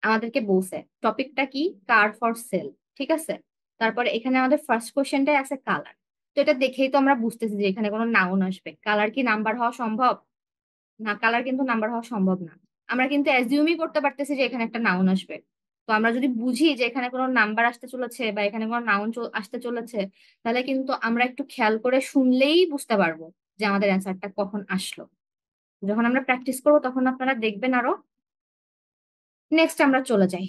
আমাদেরকে বলছে টপিকটা কি, কার ফর সেল, ঠিক আছে। তারপরে এখানে আমাদের ফার্স্ট কোশ্চেনটাই আছে কালার। তো এটা দেখেই তো আমরা বুঝতেছি যে এখানে কোনো নাউন আসবে। কালার কি নাম্বার হওয়া সম্ভব? না, কালার কিন্তু নাম্বার হওয়া সম্ভব না। আমরা কিন্তু অ্যাজিউমই করতে পারতেছি যে এখানে একটা নাউন আসবে। তো আমরা যদি বুঝি যে এখানে কোনো নাম্বার আসতে চলেছে বা এখানে কোনো নাউন আসতে চলেছে, তাহলে কিন্তু আমরা একটু খেয়াল করে শুনলেই বুঝতে পারবো যে আমাদের অ্যান্সারটা কখন আসলো। যখন আমরা প্র্যাকটিস করবো তখন আপনারা দেখবেন আরো। নেক্সট আমরা চলে যাই।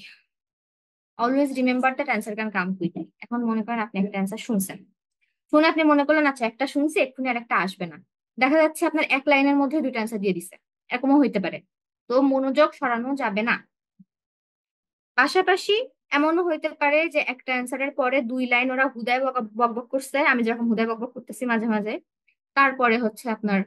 Always remember that answer can come quickly. এখন মনে করেন আপনি একটা অ্যান্সার শুনছেন, শুনে আপনি মনে করলেন আচ্ছা একটা শুনছি, এক্ষুনি আর একটা আসবে না। দেখা যাচ্ছে আপনার এক লাইনের মধ্যে দুইটা অ্যান্সার দিয়ে দিছে, এরকমও হইতে পারে। তো মনোযোগ সরানো যাবে না। পাশাপাশি এমনও হইতে পারে যে একটা অ্যান্সারের পরে দুই লাইন ওরা হুদায় বকবক করছে, আমি যেরকম হুদায় বকবক করতেছি মাঝে মাঝে, তারপরে হচ্ছে আপনার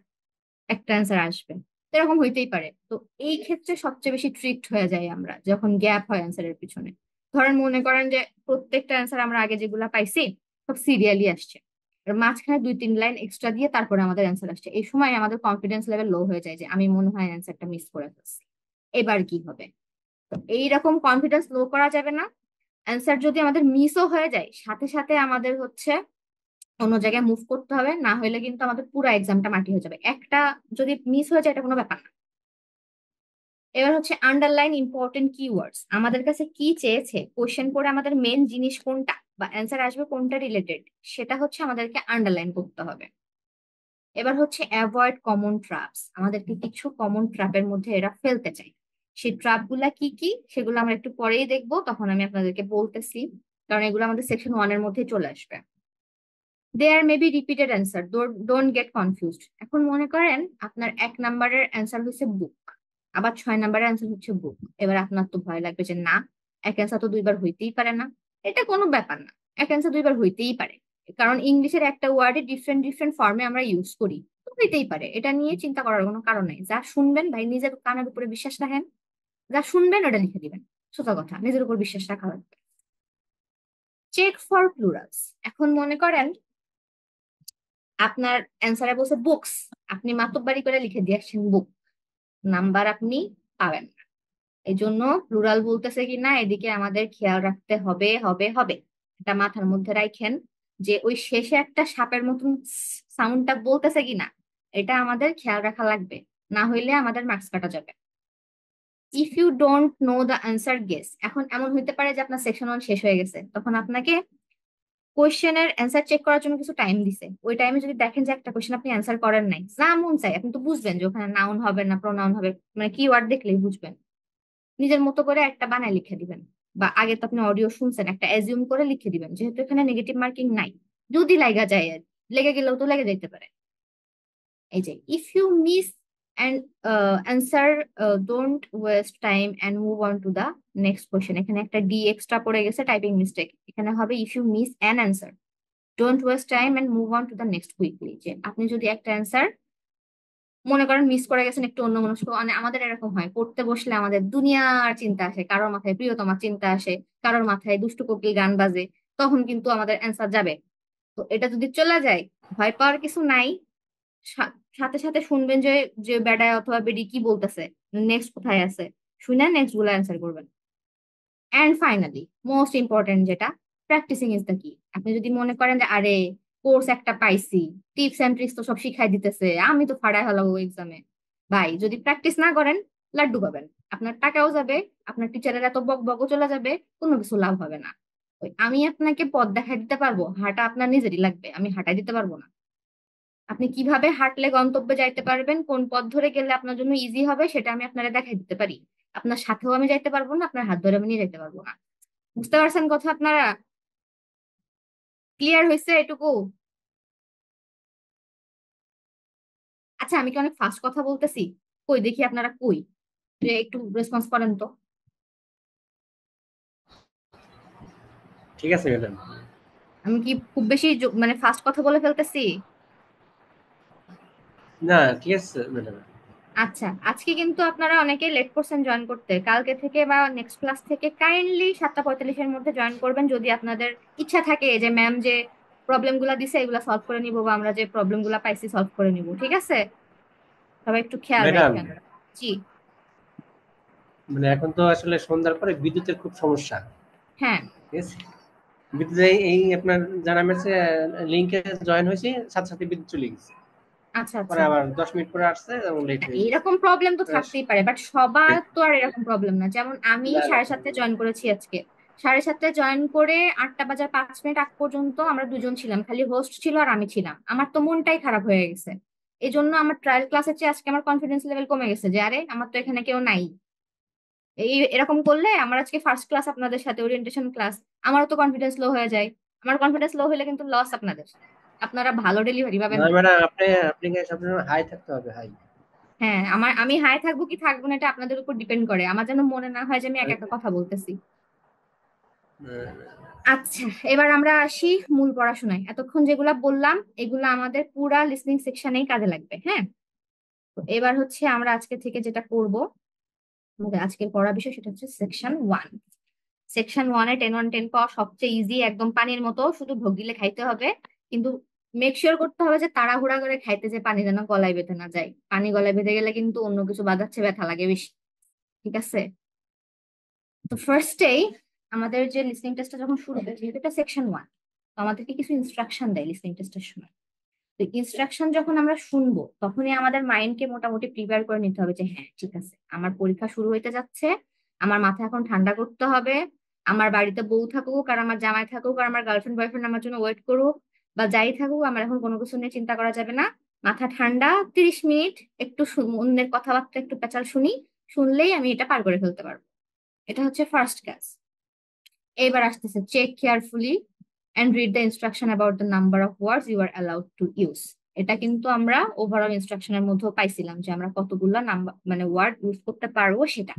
একটা অ্যান্সার আসবে। তো এরকম হইতেই পারে। তো এই ক্ষেত্রে সবচেয়ে বেশি ট্রিকড হয়ে যায় আমরা যখন গ্যাপ হয় অ্যান্সারের পিছনে। ধরেন মনে করেন যে প্রত্যেকটা অ্যান্সার আমরা আগে যেগুলা পাইছি সব সিরিয়ালি আসছে, আর মাঝখানে দুই তিন লাইন এক্সট্রা দিয়ে তারপরে আমাদের অ্যান্সার আসছে। এই সময় আমাদের কনফিডেন্স লেভেল লো হয়ে যায় যে আমি মনে হয় অ্যান্সারটা মিস করে ফেলছি, এবার কি হবে। তো এইরকম কনফিডেন্স লো করা যাবে না। অ্যান্সার যদি আমাদের মিসও হয়ে যায়, সাথে সাথে আমাদের হচ্ছে অন্য জায়গায় মুভ করতে হবে, না হলে কিন্তু আমাদের পুরো এক্সামটা মাটি হয়ে যাবে। একটা যদি মিস হয়ে যায় এটা কোনো ব্যাপার না। এবার হচ্ছে আন্ডারলাইন ইম্পর্টেন্ট কিওয়ার্ডস। আমাদের কাছে কি চেয়েছে, কোশ্চেন পড়ে আমাদের মেন জিনিস কোনটা বা অ্যান্সার আসবে কোনটা রিলেটেড, সেটা হচ্ছে আমাদেরকে আন্ডারলাইন করতে হবে। এবার হচ্ছে অ্যাভয়েড কমন ট্র্যাপস। আমাদেরকে কিছু কমন ট্র্যাপের মধ্যে এরা ফেলতে চায়। সেই ট্র্যাপ গুলা কি কি সেগুলো আমরা একটু পরেই দেখবো, তখন আমি আপনাদেরকে বলতেছি, কারণ এগুলো আমাদের সেকশন 1 এর মধ্যে চলে আসবে। There may be repeated answer, don't get confused. এখন মনে করেন আপনার 1 নাম্বারের অ্যান্সার হচ্ছে বুক, আবার 6 নাম্বারের অ্যান্সার হচ্ছে বুক। এবার আপনার তো ভয় লাগবে যে না, এক অ্যান্সার তো দুইবার হইতেই পারে না। এটা কোনো ব্যাপার না, এক অ্যান্সার দুইবার হইতেই পারে। কারণ ইংলিশের একটা ওয়ার্ডে ডিফারেন্ট ডিফারেন্ট ফর্মে আমরা ইউজ করি, তো হইতেই পারে। এটা নিয়ে চিন্তা করার কোনো কারণ নেই। যা শুনবেন ভাই নিজের কানের উপরে বিশ্বাস রাখেন, যা শুনবেন ওটা লিখে দিবেন। সোজা কথা, নিজের উপর বিশ্বাস রাখা লাগবে। Check for plurals. এখন মনে করেন আপনার অ্যান্সারে বলছে বুকস, আপনি মাতব্বারি করে লিখে দিয়ে আসছেন বুক, নাম্বার আপনি পাবেন না। এই জন্য প্লুরাল বলতেছে কি না এদিকে আমাদের খেয়াল রাখতে হবে হবে হবে। এটা মাথার মধ্যে রাখেন যে ওই শেষে একটা সাপের মতন সাউন্ডটা বলতেছে কি না, এটা আমাদের খেয়াল রাখা লাগবে, না হইলে আমাদের মার্কস কাটা যাবে। If you don't know the answer guess. এখন এমন হইতে পারে যে আপনার সেকশন 1 শেষ হয়ে গেছে, তখন আপনাকে কোয়েশ্চেনের অ্যান্সার চেক করার জন্য কিছু টাইম দিছে। ওই টাইমে যদি দেখেন যে একটা কোয়েশ্চেন আপনি অ্যান্সার করেন নাই, যা মন চাই আপনি তো বুঝবেন যে ওখানে নাউন হবে না প্রোনাউন হবে, মানে কি ওয়ার্ড দেখলেই বুঝবেন। নিজের মতো করে একটা বানায় লিখে দিবেন, বা আগে তো আপনি অডিও শুনছেন, একটা অ্যাজিউম করে লিখে দিবেন, যেহেতু এখানে নেগেটিভ মার্কিং নাই। যদি লাগা যায় আর কি, লেগে গেলেও তো লেগে যাইতে পারে। এই যে if you miss and answer, don't waste time and move on to the next question. এখানে একটা ডি এক্সট্রা পড়ে গেছে, টাইপিং মিস্টেক। এখানে হবে if you miss an answer, don't waste time and move on to the next quickly. যে আপনি যদি একটা অ্যান্সার মনে করেন মিস করে গেছেন একটু অন্যমনস্ক, মানে আমাদের এরকম হয় পড়তে বসলে আমাদের দুনিয়ার চিন্তা আসে, কারোর মাথায় প্রিয়তমার চিন্তা আসে, কারোর মাথায় দুষ্টু কোকিল গান বাজে, তখন কিন্তু আমাদের অ্যান্সার যাবে। তো এটা যদি চলে যায়, ভয় পাওয়ার কিছু নাই। সাথে সাথে শুনবেন যে যে বেডায় অথবা বেডি কি বলতেছে, নেক্সট কোথায় আছে, শুনে নেক্সট গুলো অ্যান্সার করবেন। অ্যান্ড ফাইনালি মোস্ট ইম্পর্টেন্ট যেটা, প্র্যাকটিসিং ইজ দ্য কি। আপনি যদি মনে করেন যে আরে কোর্স একটা পাইছি, টিপস এন্ড ট্রিক্স তো সব শিখাই দিতেছে, আমি তো ফাড়ায় হলাম এক্সামে, ভাই যদি প্র্যাকটিস না করেন লাড্ডু পাবেন, আপনার টাকাও যাবে, আপনার টিচারের এত বক বকও চলে যাবে, কোনো কিছু লাভ হবে না। ওই আমি আপনাকে পথ দেখাই দিতে পারবো, হাঁটা আপনার নিজেরই লাগবে, আমি হাঁটাই দিতে পারবো না। আপনি কিভাবে হাঁটলে গন্তব্যে যাইতে পারবেন, কোন পথ ধরে গেলে আপনার জন্য ইজি হবে, সেটা আমি আপনারা দেখাই দিতে পারি। আপনার সাথেও আমি যাইতে পারবো না, আপনার হাত ধরে আমি নিয়ে যাইতে পারবো না। বুঝতে পারছেন কথা আপনারা? ক্লিয়ার হয়েছে এটুকু? আচ্ছা আমি কি অনেক ফাস্ট কথা বলতেছি? কই দেখি আপনারা কই, যে একটু রেসপন্স করেন তো। ঠিক আছে ম্যাডাম। আমি কি খুব বেশি মানে ফাস্ট কথা বলে ফেলতেছি? না ঠিক আছে ম্যাডাম। আচ্ছা, আজকে কিন্তু আপনারা অনেকে লেট করছেন জয়েন করতে, কালকে থেকে বা নেক্সট ক্লাস থেকে কাইন্ডলি 7:45-এর মধ্যে জয়েন করবেন, যদি আপনাদের ইচ্ছা থাকে যে ম্যাম যে প্রবলেম গুলা দিছে এগুলা সলভ করে নিব, বা আমরা যে প্রবলেম গুলা পাইছি সলভ করে নিব। ঠিক আছে, সবাই একটু খেয়াল ম্যাডাম রাখবেন। জি। মানে এখন তো আসলে সন্ধ্যার পরে বিদ্যুতের খুব সমস্যা, হ্যাঁ। ঠিক আছে? বিদ্যুৎ এই আপনার জানা গেছে লিঙ্কে জয়েন হয়েছে, সাথে সাথে বিদ্যুৎ চলে গেছে, আচ্ছা পরে আচ্ছা। আবার 10 মিনিট পরে আসছে এবং লেট না, হয়ে গেছে। এরকম প্রবলেম তো তো থাকতেই পারে, বাট সবার তো আর এরকম প্রবলেম না। যেমন আমি না না 7:30 জয়েন করেছি আজকে, 7:30 জয়েন করে 8:05 আগ পর্যন্ত আমরা দুজন ছিলাম, খালি হোস্ট ছিল আর আমি ছিলাম। আমার তো মনটাই খারাপ হয়ে গেছে। এই জন্য আমার ট্রায়াল ক্লাসের চেয়ে আজকে আমার কনফিডেন্স লেভেল কমে গেছে, যে আরে আমার তো এখানে কেউ নাই। এরকম করলে আমার আজকে ফার্স্ট ক্লাস আপনাদের সাথে ওরিয়েন্টেশন ক্লাস, আমারও তো কনফিডেন্স লো হয়ে যায়। আমার কনফিডেন্স লো হলে কিন্তু লস আপনাদের, আপনারা ভালো ডেলিভারি পাবেন না না। ম্যাডাম, আপনি সবসময় হাই থাকতে হবে, হাই। হ্যাঁ, আমি হাই থাকবো কি থাকবো না এটা আপনাদের উপর ডিপেন্ড করে, আমার যেন মনে না হয় যে আমি একা একা কথা বলতেছি। আচ্ছা, এবার আমরা আসি মূল পড়াশোনায়। এতক্ষণ যেগুলা বললাম এগুলা আমাদের পুরা লিসনিং সেকশনেই কাজে লাগবে। হ্যাঁ, তো এবার হচ্ছে আমরা আজকে থেকে যেটা করব, আমাদের আজকের পড়া বিষয় সেটা হচ্ছে সেকশন 1। সেকশন 1-এ 10 1 10 পাওয়া সবচেয়ে ইজি, একদম পানির মতো, শুধু ঢোক গিলে খাইতে হবে। কিন্তু মেক শিওর করতে হবে যে তাড়াহুড়া করে খাইতে, যে পানি যেন গলায় বেঁধে না যায়। পানি গলায় বেঁধে গেলে কিন্তু অন্য কিছু বাজাচ্ছে, ব্যথা লাগে বেশি। ঠিক আছে, তো ফার্স্টেই আমাদের যে লিসনিং টেস্টটা যখন শুরু হয়, যেহেতু এটা সেকশন 1, তো আমাদেরকে কিছু ইনস্ট্রাকশন দেয় লিসনিং টেস্টের সময়। তো ইনস্ট্রাকশন যখন আমরা শুনবো তখনই আমাদের মাইন্ডকে মোটামুটি প্রিপেয়ার করে নিতে হবে যে হ্যাঁ ঠিক আছে, আমার পরীক্ষা শুরু হইতে যাচ্ছে, আমার মাথা এখন ঠান্ডা করতে হবে। আমার বাড়িতে বউ থাকুক আর আমার জামাই থাকুক আর আমার গার্লফ্রেন্ড বয়ফ্রেন্ড আমার জন্য ওয়েট করুক, বা যাই থাকুক, আমার এখন কোনো কিছু নিয়ে চিন্তা করা যাবে না। মাথা ঠান্ডা, 30 মিনিট একটু অন্যের কথাবার্তা একটু পেঁচাল শুনি, শুনলেই আমি এটা পার করে ফেলতে পারবো। এটা হচ্ছে ফার্স্ট কাজ। এবার আসতেছে check carefully and read the instruction about the number of words you are allowed to use. এটা কিন্তু আমরা ওভারঅল ইনস্ট্রাকশনের মধ্যেও পাইছিলাম যে আমরা কতগুলো নাম্বার মানে ওয়ার্ড ইউজ করতে পারবো সেটা।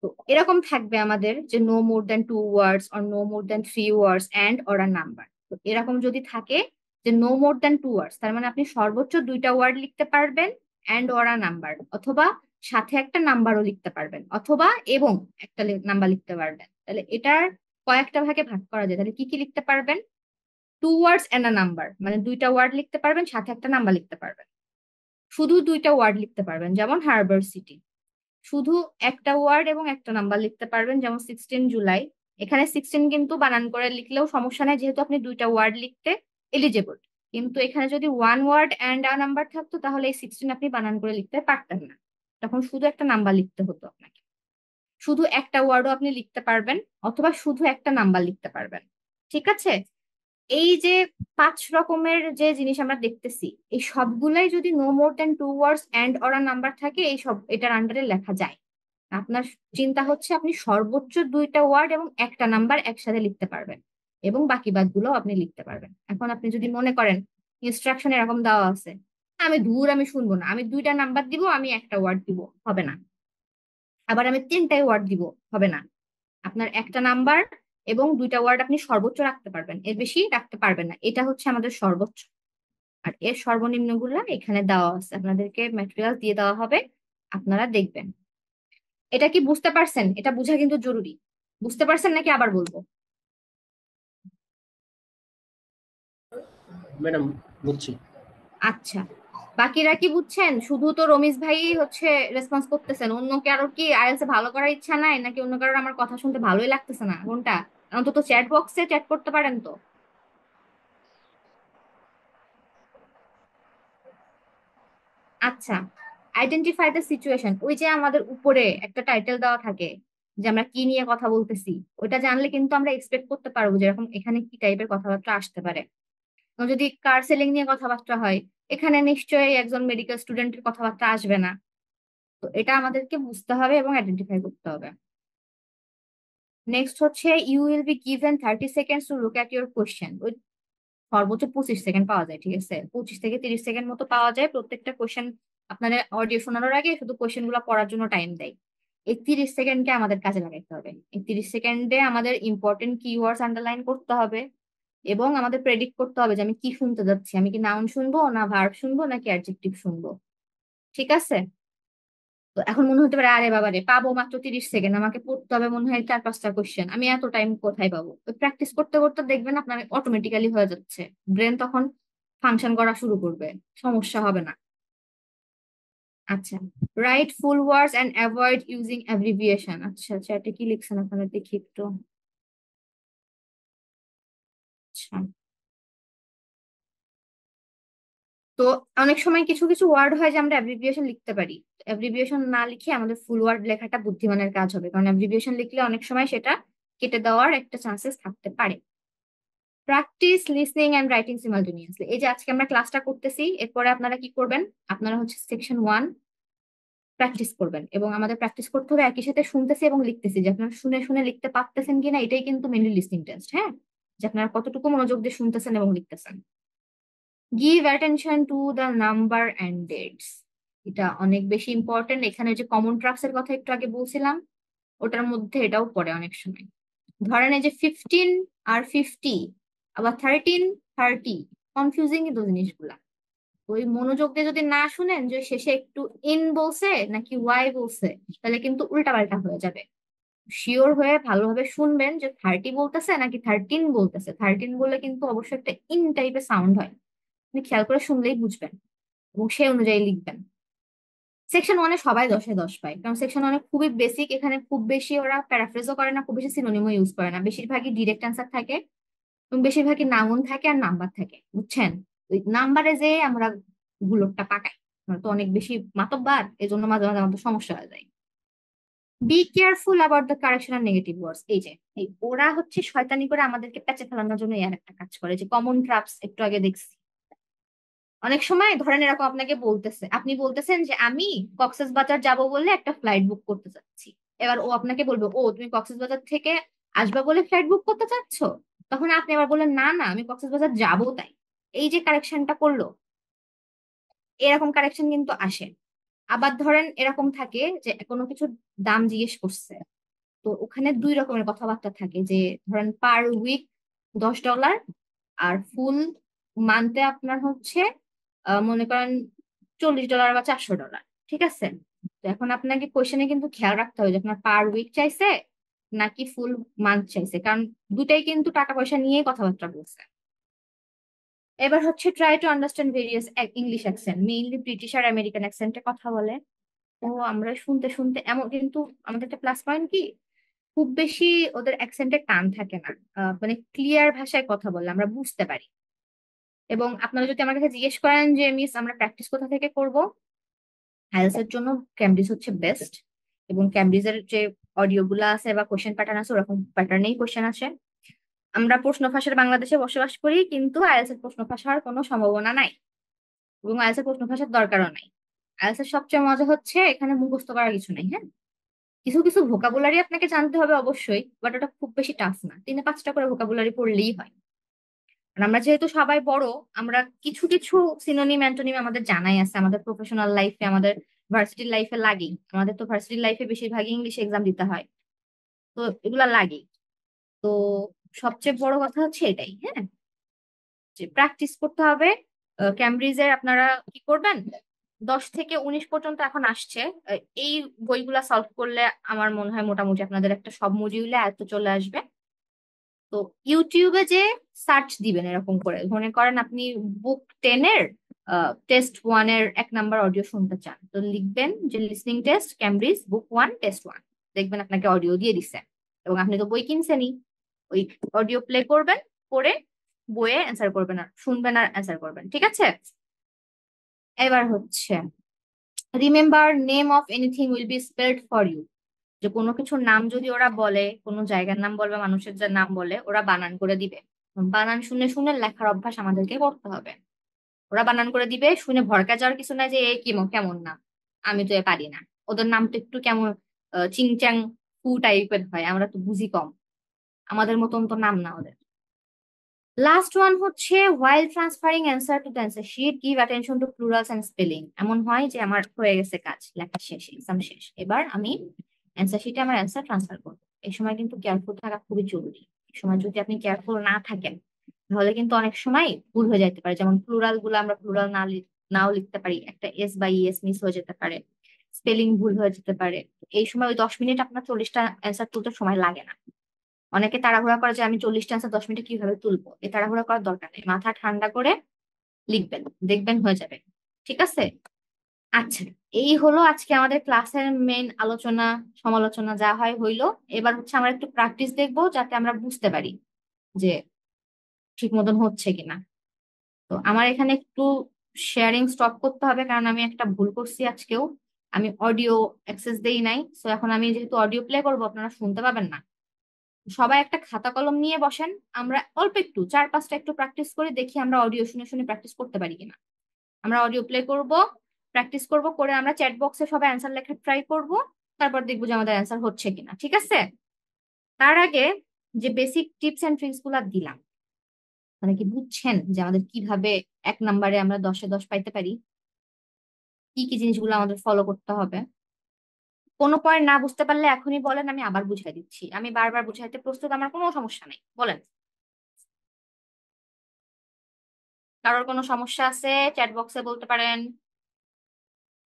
তো এরকম থাকবে আমাদের যে no more than 2 words or no more than 3 words and or a number. তো এরকম যদি থাকে যে নো মোর দ্যান 2 ওয়ার্ডস, তার মানে আপনি সর্বোচ্চ 2টা ওয়ার্ড লিখতে পারবেন, অ্যান্ড অর আ নাম্বার, অথবা সাথে একটা নাম্বারও লিখতে পারবেন, অথবা এবং একটা নাম্বার লিখতে পারবেন। তাহলে এটার কয়েকটা ভাগে ভাগ করা যায়। তাহলে কি কি লিখতে পারবেন? 2 ওয়ার্ডস অ্যান্ড আ নাম্বার, মানে 2টা ওয়ার্ড লিখতে পারবেন, সাথে একটা নাম্বার লিখতে পারবেন। শুধু 2টা ওয়ার্ড লিখতে পারবেন, যেমন হারবার সিটি। শুধু একটা ওয়ার্ড এবং একটা নাম্বার লিখতে পারবেন, যেমন 16 জুলাই। এখানে 16 কিন্তু বানান করে লিখলেও সমস্যা নাই, যেহেতু আপনি 2টা ওয়ার্ড লিখতে এলিজেবল। কিন্তু এখানে যদি 1 ওয়ার্ড অ্যান্ড আ নাম্বার থাকতো তাহলে এই 16 আপনি বানান করে লিখতে পারতেন না, তখন শুধু একটা নাম্বার লিখতে হতো আপনাকে। শুধু একটা ওয়ার্ডও আপনি লিখতে পারবেন, অথবা শুধু একটা নাম্বার লিখতে পারবেন। ঠিক আছে, এই যে 5 রকমের যে জিনিস আমরা দেখতেছি, এই সবগুলাই যদি no more than 2 words and or a number থাকে, এই সব এটার আন্ডারে লেখা যায়। আপনার চিন্তা হচ্ছে আপনি সর্বোচ্চ 2টা ওয়ার্ড এবং একটা নাম্বার একসাথে লিখতে পারবেন, এবং বাকি বাদগুলো আপনি লিখতে পারবেন। এখন আপনি যদি মনে করেন ইনস্ট্রাকশন এরকম দেওয়া আছে, আমি শুনবো না, আমি 2টা নাম্বার দিব, আমি একটা ওয়ার্ড দিব, হবে না। আবার আমি 3টাই ওয়ার্ড দিব, হবে না। আপনার একটা নাম্বার এবং 2টা ওয়ার্ড আপনি সর্বোচ্চ রাখতে পারবেন, এর বেশি রাখতে পারবেন না। এটা হচ্ছে আমাদের সর্বোচ্চ। আর এর সর্বনিম্ন গুলা এখানে দেওয়া আছে, আপনাদেরকে ম্যাটেরিয়াল দিয়ে দেওয়া হবে, আপনারা দেখবেন। এটা কি বুঝতে পারছেন? এটা বোঝা কিন্তু জরুরি। বুঝতে পারছেন নাকি আবার বলবো? ম্যাডাম বুঝছি। আচ্ছা, বাকিরা কি বুঝছেন? শুধু তো রমিজ ভাই হচ্ছে রেসপন্স করতেছেন, অন্য কারো কি আইএলস এ ভালো করার ইচ্ছা নাই, নাকি অন্য কারোর আমার কথা শুনতে ভালোই লাগতেছে না, কোনটা? অন্তত চ্যাট বক্সে চ্যাট করতে পারেন তো। আচ্ছা, আইডেন্টিফাই দ্য সিচুয়েশন, ওই যে আমাদের উপরে একটা টাইটেল দেওয়া থাকে যে আমরা কি নিয়ে কথা বলতেছি, ওইটা জানলে কিন্তু আমরা এক্সপেক্ট করতে পারবো যে এরকম এখানে কি টাইপের কথাবার্তা আসতে পারে। যদি কার সেলিং নিয়ে কথাবার্তা হয়, এখানে নিশ্চয়ই একজন মেডিকেল স্টুডেন্টের কথাবার্তা আসবে না। তো এটা আমাদেরকে বুঝতে হবে এবং আইডেন্টিফাই করতে হবে। নেক্সট হচ্ছে you will be given 30 seconds to look at your question. ওই সর্বোচ্চ 25 সেকেন্ড পাওয়া যায়, ঠিক আছে, 25 থেকে 30 সেকেন্ড মতো পাওয়া যায় প্রত্যেকটা কোয়েশ্চেন। আপনাদের অডিও শোনানোর আগে শুধু কোয়েশ্চেন গুলো পড়ার জন্য টাইম দেয়। এই 30 সেকেন্ডকে আমাদের কাজে লাগাইতে হবে। এই 30 সেকেন্ডে আমাদের ইম্পর্টেন্ট কিওয়ার্ডস আন্ডারলাইন করতে হবে, এবং আমাদের প্রেডিক্ট করতে হবে যে আমি কি শুনতে যাচ্ছি, আমি কি নাউন শুনবো না ভার্ব শুনবো নাকি অ্যাডজেক্টিভ শুনবো। ঠিক আছে? তো এখন মনে হতে পারে আরে বাবা রে, পাবো মাত্র 30 সেকেন্ড, আমাকে পড়তে হবে মনে হয় 4-5টা কোশ্চেন, আমি এত টাইম কোথায় পাবো? প্র্যাকটিস করতে করতে দেখবেন আপনার অটোমেটিক্যালি হয়ে যাচ্ছে, ব্রেন তখন ফাংশন করা শুরু করবে, সমস্যা হবে না। আচ্ছা, write full words and avoid using abbreviation. আচ্ছা আচ্ছা, এটা কি লিখছেন আপনারা দেখি একটু। আচ্ছা, তো অনেক সময় কিছু কিছু ওয়ার্ড হয় যে আমরা অ্যাব্রিভিয়েশন লিখতে পারি, অ্যাব্রিভিয়েশন না লিখে আমাদের ফুল ওয়ার্ড লেখাটা বুদ্ধিমানের কাজ হবে, কারণ অ্যাব্রিভিয়েশন লিখলে অনেক সময় সেটা কেটে দেওয়ার একটা চান্সেস থাকতে পারে। Practise listening and writing simultaneously. এই যে আজকে আমরা ক্লাসটা করতেছি, এরপরে আপনারা কি করবেন, আপনারা হচ্ছে সেকশন 1 প্র্যাকটিস করবেন, এবং আমাদের প্র্যাকটিস করতে হবে একই সাথে শুনতেছি এবং লিখতেছি, যে আপনারা শুনে শুনে লিখতে পারতেছেন কিনা, এটাই কিন্তু মেনলি লিসনিং টেস্ট। হ্যাঁ, যে আপনারা কতটুকু মনোযোগ দিয়ে শুনতেছেন এবং লিখতেছেন। Give attention to the number and dates, এটা অনেক বেশি ইম্পর্টেন্ট। এখানে যে কমন ট্রাক্স এর কথা একটু আগে বলছিলাম, ওটার মধ্যে এটাও পড়ে অনেক সময়। ধরেন এই যে 15 আর 50, আবার 13-30, কনফিউজিং কিন্তু জিনিসগুলা। ওই মনোযোগ দিয়ে যদি না শুনেন যে শেষে একটু ইন বলছে নাকি ওয়াই বলছে, তাহলে কিন্তু উল্টাপাল্টা হয়ে যাবে। শিওর হয়ে ভালোভাবে শুনবেন যে 30 বলতেছে নাকি 13 বলতেছে। 13 বললে কিন্তু অবশ্যই একটা ইন টাইপের সাউন্ড হয়, আপনি খেয়াল করে শুনলেই বুঝবেন এবং সেই অনুযায়ী লিখবেন। সেকশন 1-এ সবাই 10-এ 10 পায়, কারণ সেকশন 1 খুবই বেসিক, এখানে খুব বেশি ওরা প্যারাফ্রেজও করে না, খুব বেশি সিনোনিমও ইউজ করে না, বেশিরভাগই ডিরেক্ট অ্যান্সার থাকে এবং বেশিরভাগই নাউন থাকে আর নাম্বার থাকে, বুঝছেন? ওই নাম্বারে যে আমরা গুলোটা পাকাই, আমরা তো অনেক বেশি মাতব্বার, এই জন্য মাঝে মাঝে আমাদের সমস্যা হয়ে যায়। Be careful about the correction of negative words. এই যে ওরা হচ্ছে শয়তানি করে আমাদেরকে প্যাচে ফেলানোর জন্য এর একটা কাজ করে, যে কমন ট্রাপস একটু আগে দেখছি। অনেক সময় ধরেন এরকম আপনাকে বলতেছে, আপনি বলতেছেন যে আমি কক্সেস বাজার যাব বলে একটা ফ্লাইট বুক করতে চাচ্ছি। এবার ও আপনাকে বলবে, ও তুমি কক্সেস বাজার থেকে আসবা বলে ফ্লাইট বুক করতে চাচ্ছ? তখন আপনি আবার বললেন, না না আমি কক্সেস বাজার যাবো তাই। এই যে কারেকশনটা করলো, এরকম কারেকশন কিন্তু আসে। আবার ধরেন এরকম থাকে যে কোনো কিছুর দাম জিজ্ঞেস করছে, তো ওখানে 2 রকমের কথাবার্তা থাকে, যে ধরেন পার উইক $10 আর ফুল মান্থে আপনার হচ্ছে মনে করেন $40 বা $400। ঠিক আছে? তো এখন আপনাকে কোয়েশনে কিন্তু খেয়াল রাখতে হবে যে আপনার পার উইক চাইছে নাকি ফুল মান্থ চাইছে, কারণ দুটাই কিন্তু টাকা পয়সা নিয়ে কথাবার্তা বলছে। এবার হচ্ছে try to understand various English accent, mainly British আর আমেরিকান অ্যাকসেন্টে কথা বলে। ও আমরা শুনতে শুনতে এমন, কিন্তু আমাদের একটা প্লাস পয়েন্ট কি, খুব বেশি ওদের অ্যাকসেন্টে টান থাকে না, মানে ক্লিয়ার ভাষায় কথা বললে আমরা বুঝতে পারি। এবং আপনারা যদি আমার কাছে জিজ্ঞেস করেন যে মিস আমরা প্র্যাকটিস কোথা থেকে করব, আইএলটিএস এর জন্য ক্যামব্রিজ হচ্ছে বেস্ট। এবং ক্যামব্রিজের যে অডিও গুলা আছে বা কোশ্চেন প্যাটার্ন আছে, ওরকম প্যাটার্নেই কোশ্চেন আসে। আমরা প্রশ্ন ফাঁসের বাংলাদেশে বসবাস করি, কিন্তু আইএলটিএস এর প্রশ্ন ফাঁসার কোনো সম্ভাবনা নাই এবং আইএলটিএস এর প্রশ্ন ফাঁসার দরকারও নাই। আইএলটিএস এর সবচেয়ে মজা হচ্ছে এখানে মুখস্থ করার কিছু নেই। হ্যাঁ, কিছু কিছু ভোকাবুলারি আপনাকে জানতে হবে অবশ্যই, বাট ওটা খুব বেশি টাফ না, 3-5টা করে ভোকাবুলারি পড়লেই হয়। আর আমরা যেহেতু সবাই বড়, আমরা কিছু কিছু সিনোনিম অ্যান্টোনিম আমাদের জানাই আছে, আমাদের প্রফেশনাল লাইফে, আমাদের ভার্সিটির লাইফে লাগেই। আমাদের তো ভার্সিটির লাইফে বেশিরভাগই ইংলিশ এক্সাম দিতে হয়, তো এগুলা লাগেই। তো সবচেয়ে বড় কথা হচ্ছে এটাই, হ্যাঁ, যে প্র্যাকটিস করতে হবে। ক্যামব্রিজের আপনারা কি করবেন, 10 থেকে 19 পর্যন্ত এখন আসছে। এই বইগুলা সলভ করলে আমার মনে হয় মোটামুটি আপনাদের একটা সব মডিউলে আয়ত্ত চলে আসবে। তো ইউটিউবে যে সার্চ দিবেন এরকম করে, মনে করেন আপনি বুক 10-এর টেস্ট 1-এর 1 নাম্বার অডিও শুনতে চান, তো লিখবেন যে লিসনিং টেস্ট ক্যামব্রিজ বুক 1 টেস্ট 1, দেখবেন আপনাকে অডিও দিয়ে দিচ্ছে। এবং আপনি তো বই কিনছেনই, ওই অডিও প্লে করবেন, করে বইয়ে অ্যান্সার করবেন, আর শুনবেন আর অ্যান্সার করবেন। ঠিক আছে? এবার হচ্ছে remember name of anything will be spelled for you, যে কোনো কিছুর নাম যদি ওরা বলে, কোনো জায়গার নাম বলবে, মানুষের যে নাম বলে, ওরা বানান করে দিবে। বানান শুনে শুনে লেখার অভ্যাস আমাদেরকে করতে হবে। ওরা বানান করে দিবে, শুনে ভড়কা যাওয়ার কিছু নাই যে এ কেমন নাম, আমি তো এ পারি না। ওদের নাম তো একটু কেমন চিংচাং ফু টাইপের হয়, আমরা তো বুঝি কম, আমাদের মতন তো নাম না ওদের। লাস্ট ওয়ান হচ্ছে while transferring answer to the answer sheet give attention to plurals and spelling। এমন হয় যে আমার হয়ে গেছে কাজ, লেখা শেষ, এক্সাম শেষ, এবার আমি অ্যান্সার শিটে আমার অ্যান্সার ট্রান্সফার করবো। এই সময় কিন্তু কেয়ারফুল থাকা খুবই জরুরি। এই সময় যদি আপনি কেয়ারফুল না থাকেন, তাহলে কিন্তু অনেক সময় ভুল হয়ে যেতে পারে, যেমন প্লুরাল গুলো আমরা প্লুরাল নাও লিখতে পারি, একটা এস বা ইএস মিস হয়ে যেতে পারে, স্পেলিং ভুল হয়ে যেতে পারে। এই সময় ওই 10 মিনিট আপনার 40টা অ্যান্সার তুলতে সময় লাগে না। অনেকে তাড়াহুড়া করে যে আমি 40টা অ্যান্সার 10 মিনিটে কিভাবে তুলবো, এই তাড়াহুড়া করার দরকার নেই, মাথা ঠান্ডা করে লিখবেন, দেখবেন হয়ে যাবে। ঠিক আছে। আচ্ছা, এই হলো আজকে আমাদের ক্লাসের মেইন আলোচনা, সমালোচনা যা হয় হইলো। এবার হচ্ছে আমরা একটু প্র্যাকটিস দেখবো যাতে আমরা বুঝতে পারি যে ঠিক মতন হচ্ছে কিনা। তো আমার এখানে একটু শেয়ারিং স্টপ করতে হবে, কারণ আমি একটা ভুল করছি আজকেও। আমি অডিও অ্যাক্সেস দেই নাই, তো এখন আমি যেহেতু অডিও প্লে করবো আপনারা শুনতে পাবেন না। সবাই একটা খাতা কলম নিয়ে বসেন, আমরা অল্প একটু 4-5টা একটু প্র্যাকটিস করে দেখি আমরা অডিও শুনে শুনে প্র্যাকটিস করতে পারি কিনা। আমরা অডিও প্লে করব, প্র্যাকটিস করব, করে আমরা চ্যাট বক্সে সবাই অ্যান্সার লেখার ট্রাই করব, তারপর দেখবো যে আমাদের অ্যান্সার হচ্ছে কিনা। ঠিক আছে। তার আগে যে বেসিক টিপস এন্ড ট্রিক্স গুলা দিলাম, মানে কি বুঝছেন যে আমাদের কিভাবে 1 নম্বরে আমরা 10-এ 10 পাইতে পারি, কি কি জিনিসগুলো আমাদের ফলো করতে হবে। কোনো পয়েন্ট না বুঝতে পারলে এখনই বলেন, আমি আবার বুঝাই দিচ্ছি, আমি বারবার বুঝাইতে প্রস্তুত, আমার কোনো সমস্যা নেই, বলেন। কারোর কোনো সমস্যা আছে চ্যাট বক্সে বলতে পারেন,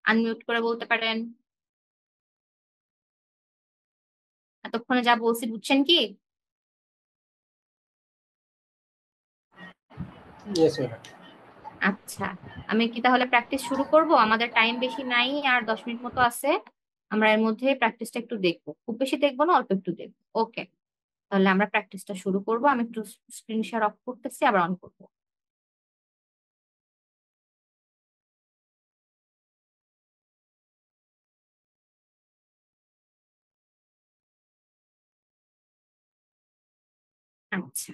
আনমিউট করে বলতে পারেন। এতক্ষণে যা বলছি বুঝছেন কি? Yes madam. আচ্ছা, আমি কি তাহলে প্র্যাকটিস শুরু করব? আমাদের টাইম বেশি নাই, আর 10 মিনিট মতো আছে। আমরা এর মধ্যে প্র্যাকটিসটা একটু দেখবো, খুব বেশি দেখবো না, অল্প একটু দেখবো। ওকে, তাহলে আমরা প্র্যাকটিসটা শুরু করব। আমি একটু স্ক্রিন শেয়ার অফ করতেছি, আবার অন করবো। আচ্ছা,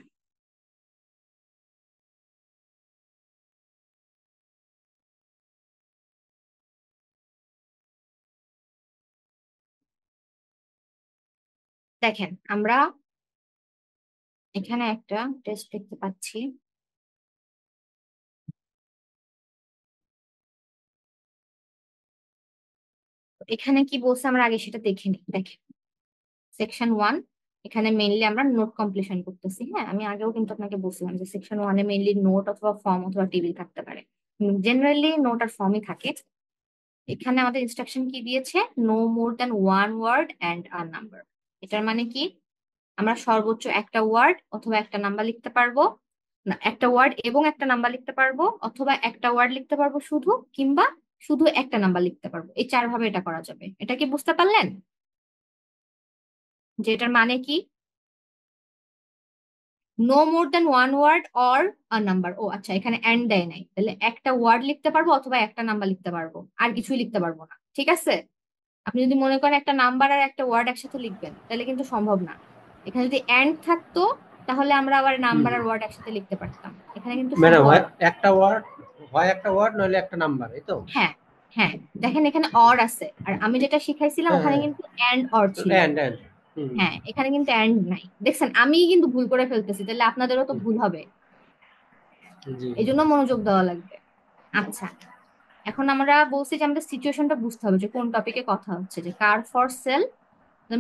দেখেন আমরা এখানে একটা টেস্ট দেখতে পাচ্ছি। এখানে কি বলছে আমরা আগে সেটা দেখে নিই। দেখেন, সেকশন 1, এখানে মেইনলি আমরা নোট কমপ্লিশন করতেছি। হ্যাঁ, আমি আগেও কিন্তু আপনাকে বলছিলাম যে সেকশন 1-এ মেইনলি নোট অথবা ফর্ম অথবা টেবিল থাকতে পারে, জেনারেলি নোট আর ফর্মই থাকে। এখানে আমাদের ইনস্ট্রাকশন কি দিয়েছে? No more than 1 word and a number. এটার মানে কি? আমরা সর্বোচ্চ একটা ওয়ার্ড অথবা একটা নাম্বার লিখতে পারবো, না একটা ওয়ার্ড এবং একটা নাম্বার লিখতে পারবো, অথবা একটা ওয়ার্ড লিখতে পারবো শুধু, কিংবা শুধু একটা নাম্বার লিখতে পারবো। এই 4 ভাবে এটা করা যাবে। এটা কি বুঝতে পারলেন যে এটার মানে কি? No more than 1 word or a number. ও আচ্ছা, এখানে এন্ড দেয় নাই, তাহলে একটা ওয়ার্ড লিখতে পারবো অথবা একটা নাম্বার লিখতে পারবো, আর কিছুই লিখতে পারবো না। ঠিক আছে। আপনি যদি মনে করেন একটা নাম্বার আর একটা ওয়ার্ড একসাথে লিখবেন, তাহলে কিন্তু সম্ভব না। এখানে যদি এন্ড থাকতো, তাহলে আমরা আবার নাম্বার আর ওয়ার্ড একসাথে লিখতে পারতাম। এখানে কিন্তু ম্যাডাম শুধু হয় অর। একটা ওয়ার্ড, হয় একটা ওয়ার্ড নইলে একটা নাম্বার, এই তো? হ্যাঁ, হ্যাঁ, দেখেন এখানে অর আছে, আর আমি যেটা শিখাইছিলাম হ্যাঁ ওখানে হ্যাঁ, কিন্তু এন্ড অর ছিল। And and. হুম হ্যাঁ, এখানে কিন্তু এন্ড নাই। দেখছেন, আমি কিন্তু ভুল করে ফেলতেছি, তাহলে আপনাদেরও তো হুম, ভুল হবে। জি এই জি। জন্য মনোযোগ দেওয়া লাগবে। আচ্ছা, এখন আমরা বলছি যে আমাদের সিচুয়েশনটা বুঝতে হবে যে কোন টপিকে কথা হচ্ছে, যে কার ফর সেল,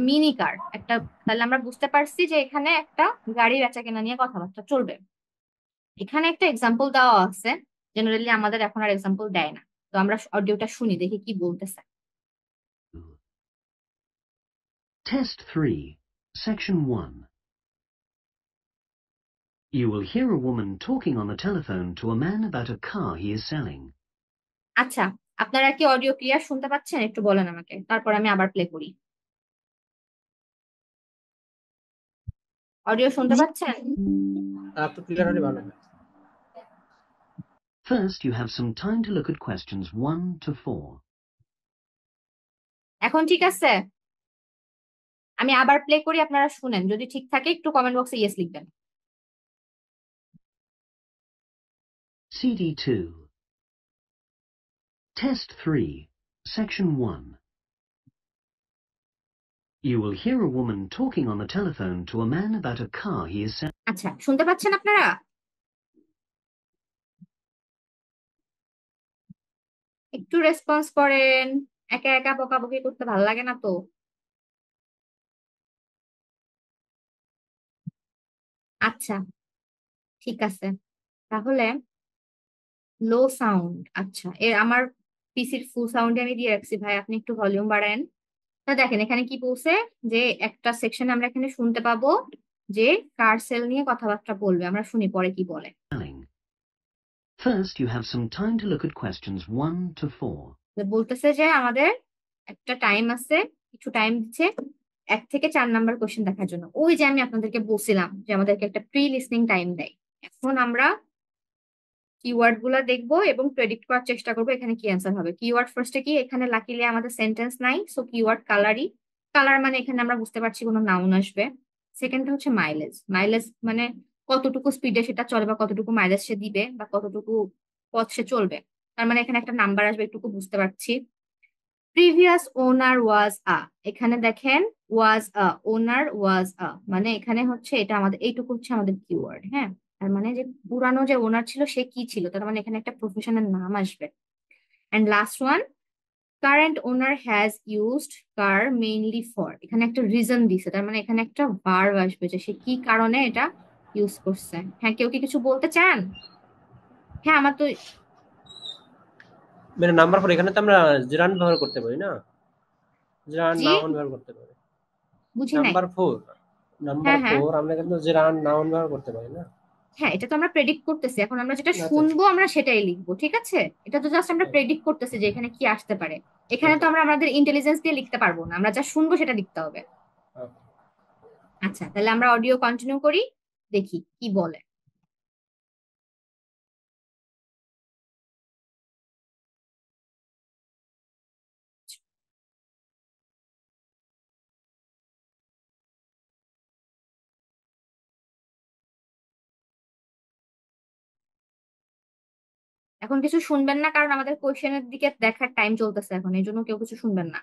মিনি কার একটা। তাহলে আমরা বুঝতে পারছি যে এখানে একটা গাড়ি বেচা কেনা নিয়ে কথাবার্তা চলবে। এখানে একটা এক্সাম্পল দেওয়া আছে, জেনারেলি আমাদের এখন আর এক্সাম্পল দেয় না। তো আমরা অডিওটা শুনি, দেখি কি বলতেছে। Test 3, Section 1. You will hear a woman talking on the telephone to a man about a car he is selling. আচ্ছা, আপনারা কি অডিও ক্লিয়ার শুনতে পাচ্ছেন? একটু বলেন আমাকে, তারপর আমি আবার প্লে করি। অডিও শুনতে পাচ্ছেন? আর একটু ক্লিয়ার হলে ভালো হয়। First, you have some time to look at questions 1 to 4. এখন ঠিক আছে? আমি আবার প্লে করি, আপনারা শুনেন, যদি ঠিক থাকে একটু কমেন্ট বক্সে ইয়েস লিখবেন। CD 2. Test 3, Section 1. You will hear a woman talking on the telephone to a man about a car he is selling. আচ্ছা, শুনতে পাচ্ছেন আপনারা? একটু রেসপন্স করেন, একা একা বকাবকি করতে ভালো লাগে না তো। আচ্ছা, ঠিক আছে, তাহলে লো সাউন্ড। আচ্ছা, আমার পিসির ফুল সাউন্ডে আমি দিয়ে রাখছি ভাই, আপনি একটু ভলিউম বাড়ায়েন। তা দেখেন এখানে কি বলছে, যে একটা সেকশন আমরা এখানে শুনতে পাবো যে কার সেল নিয়ে কথাবার্তা বলবে, আমরা শুনি পরে কি বলে। spelling. First, you have some time to look at questions 1 to 4. তো বলতেছে যে আমাদের একটা টাইম আছে, কিছু টাইম দিচ্ছে 1 থেকে 4 নাম্বার কোশ্চেন দেখার জন্য। ওই যে আমি আপনাদেরকে বলছিলাম যে আমাদেরকে একটা প্রি লিসনিং টাইম দেয়। এখন আমরা কিওয়ার্ড গুলা দেখবো এবং প্রেডিক্ট করার চেষ্টা করবো এখানে কি অ্যান্সার হবে। কিওয়ার্ড ফার্স্টে কি, এখানে লাকিলি আমাদের সেন্টেন্স নাই, সো কিওয়ার্ড কালারই। কালার মানে এখানে আমরা বুঝতে পারছি কোনো নাউন আসবে। সেকেন্ডটা হচ্ছে মাইলেজ। মাইলেজ মানে কতটুকু স্পিডে সেটা চলে বা কতটুকু মাইলেজ সে দিবে বা কতটুকু পথ সে চলবে, তার মানে এখানে একটা নাম্বার আসবে, একটু বুঝতে পারছি। প্রিভিয়াস ওনার ওয়াজ আ, এখানে দেখেন ওয়াজ আ, ওনার ওয়াজ আ, মানে এখানে হচ্ছে এটা আমাদের এইটুকু হচ্ছে আমাদের কিওয়ার্ড। হ্যাঁ, তার মানে যে পুরানো যে ওনার ছিল সে কি ছিল, তার মানে এখানে একটা প্রফেশনের নাম আসবে। And last one, current owner has used car mainly for, এখানে একটা রিজন দিছে, তার মানে এখানে একটা ভার্ব আসবে যে সে কি কারণে এটা ইউজ করছে। হ্যাঁ, কেউ কি কিছু বলতে চান? হ্যাঁ, আমার তো মানে নাম্বার 4 এখানে তো আমরা জিরান ব্যবহার করতে পারি না, জিরান জি নাউন ব্যবহার করতে পারি। বুঝি নাই। নাম্বার 4, নাম্বার হ্যাঁ হ্যাঁ 4 আমরা কিন্তু জিরান নাউন ব্যবহার করতে পারি না। হ্যাঁ, এটা তো আমরা প্রেডিক্ট করতেছি, এখন আমরা যেটা আচ্ছা শুনবো আমরা সেটাই লিখবো, ঠিক আছে? এটা তো জাস্ট আমরা প্রেডিক্ট করতেছি যে এখানে কি আসতে পারে। এখানে তো ওকে আমরা আমাদের ইন্টেলিজেন্স দিয়ে লিখতে পারবো না, আমরা যা শুনবো সেটা লিখতে হবে। ওকে। আচ্ছা, তাহলে আমরা অডিও কন্টিনিউ করি, দেখি কি বলে। এখন কিছু শুনবেন না, কারণ আমাদের কোয়েশ্চেনের দিকে দেখার টাইম চলতেছে এখন, এই জন্য কেউ কিছু শুনবেন না।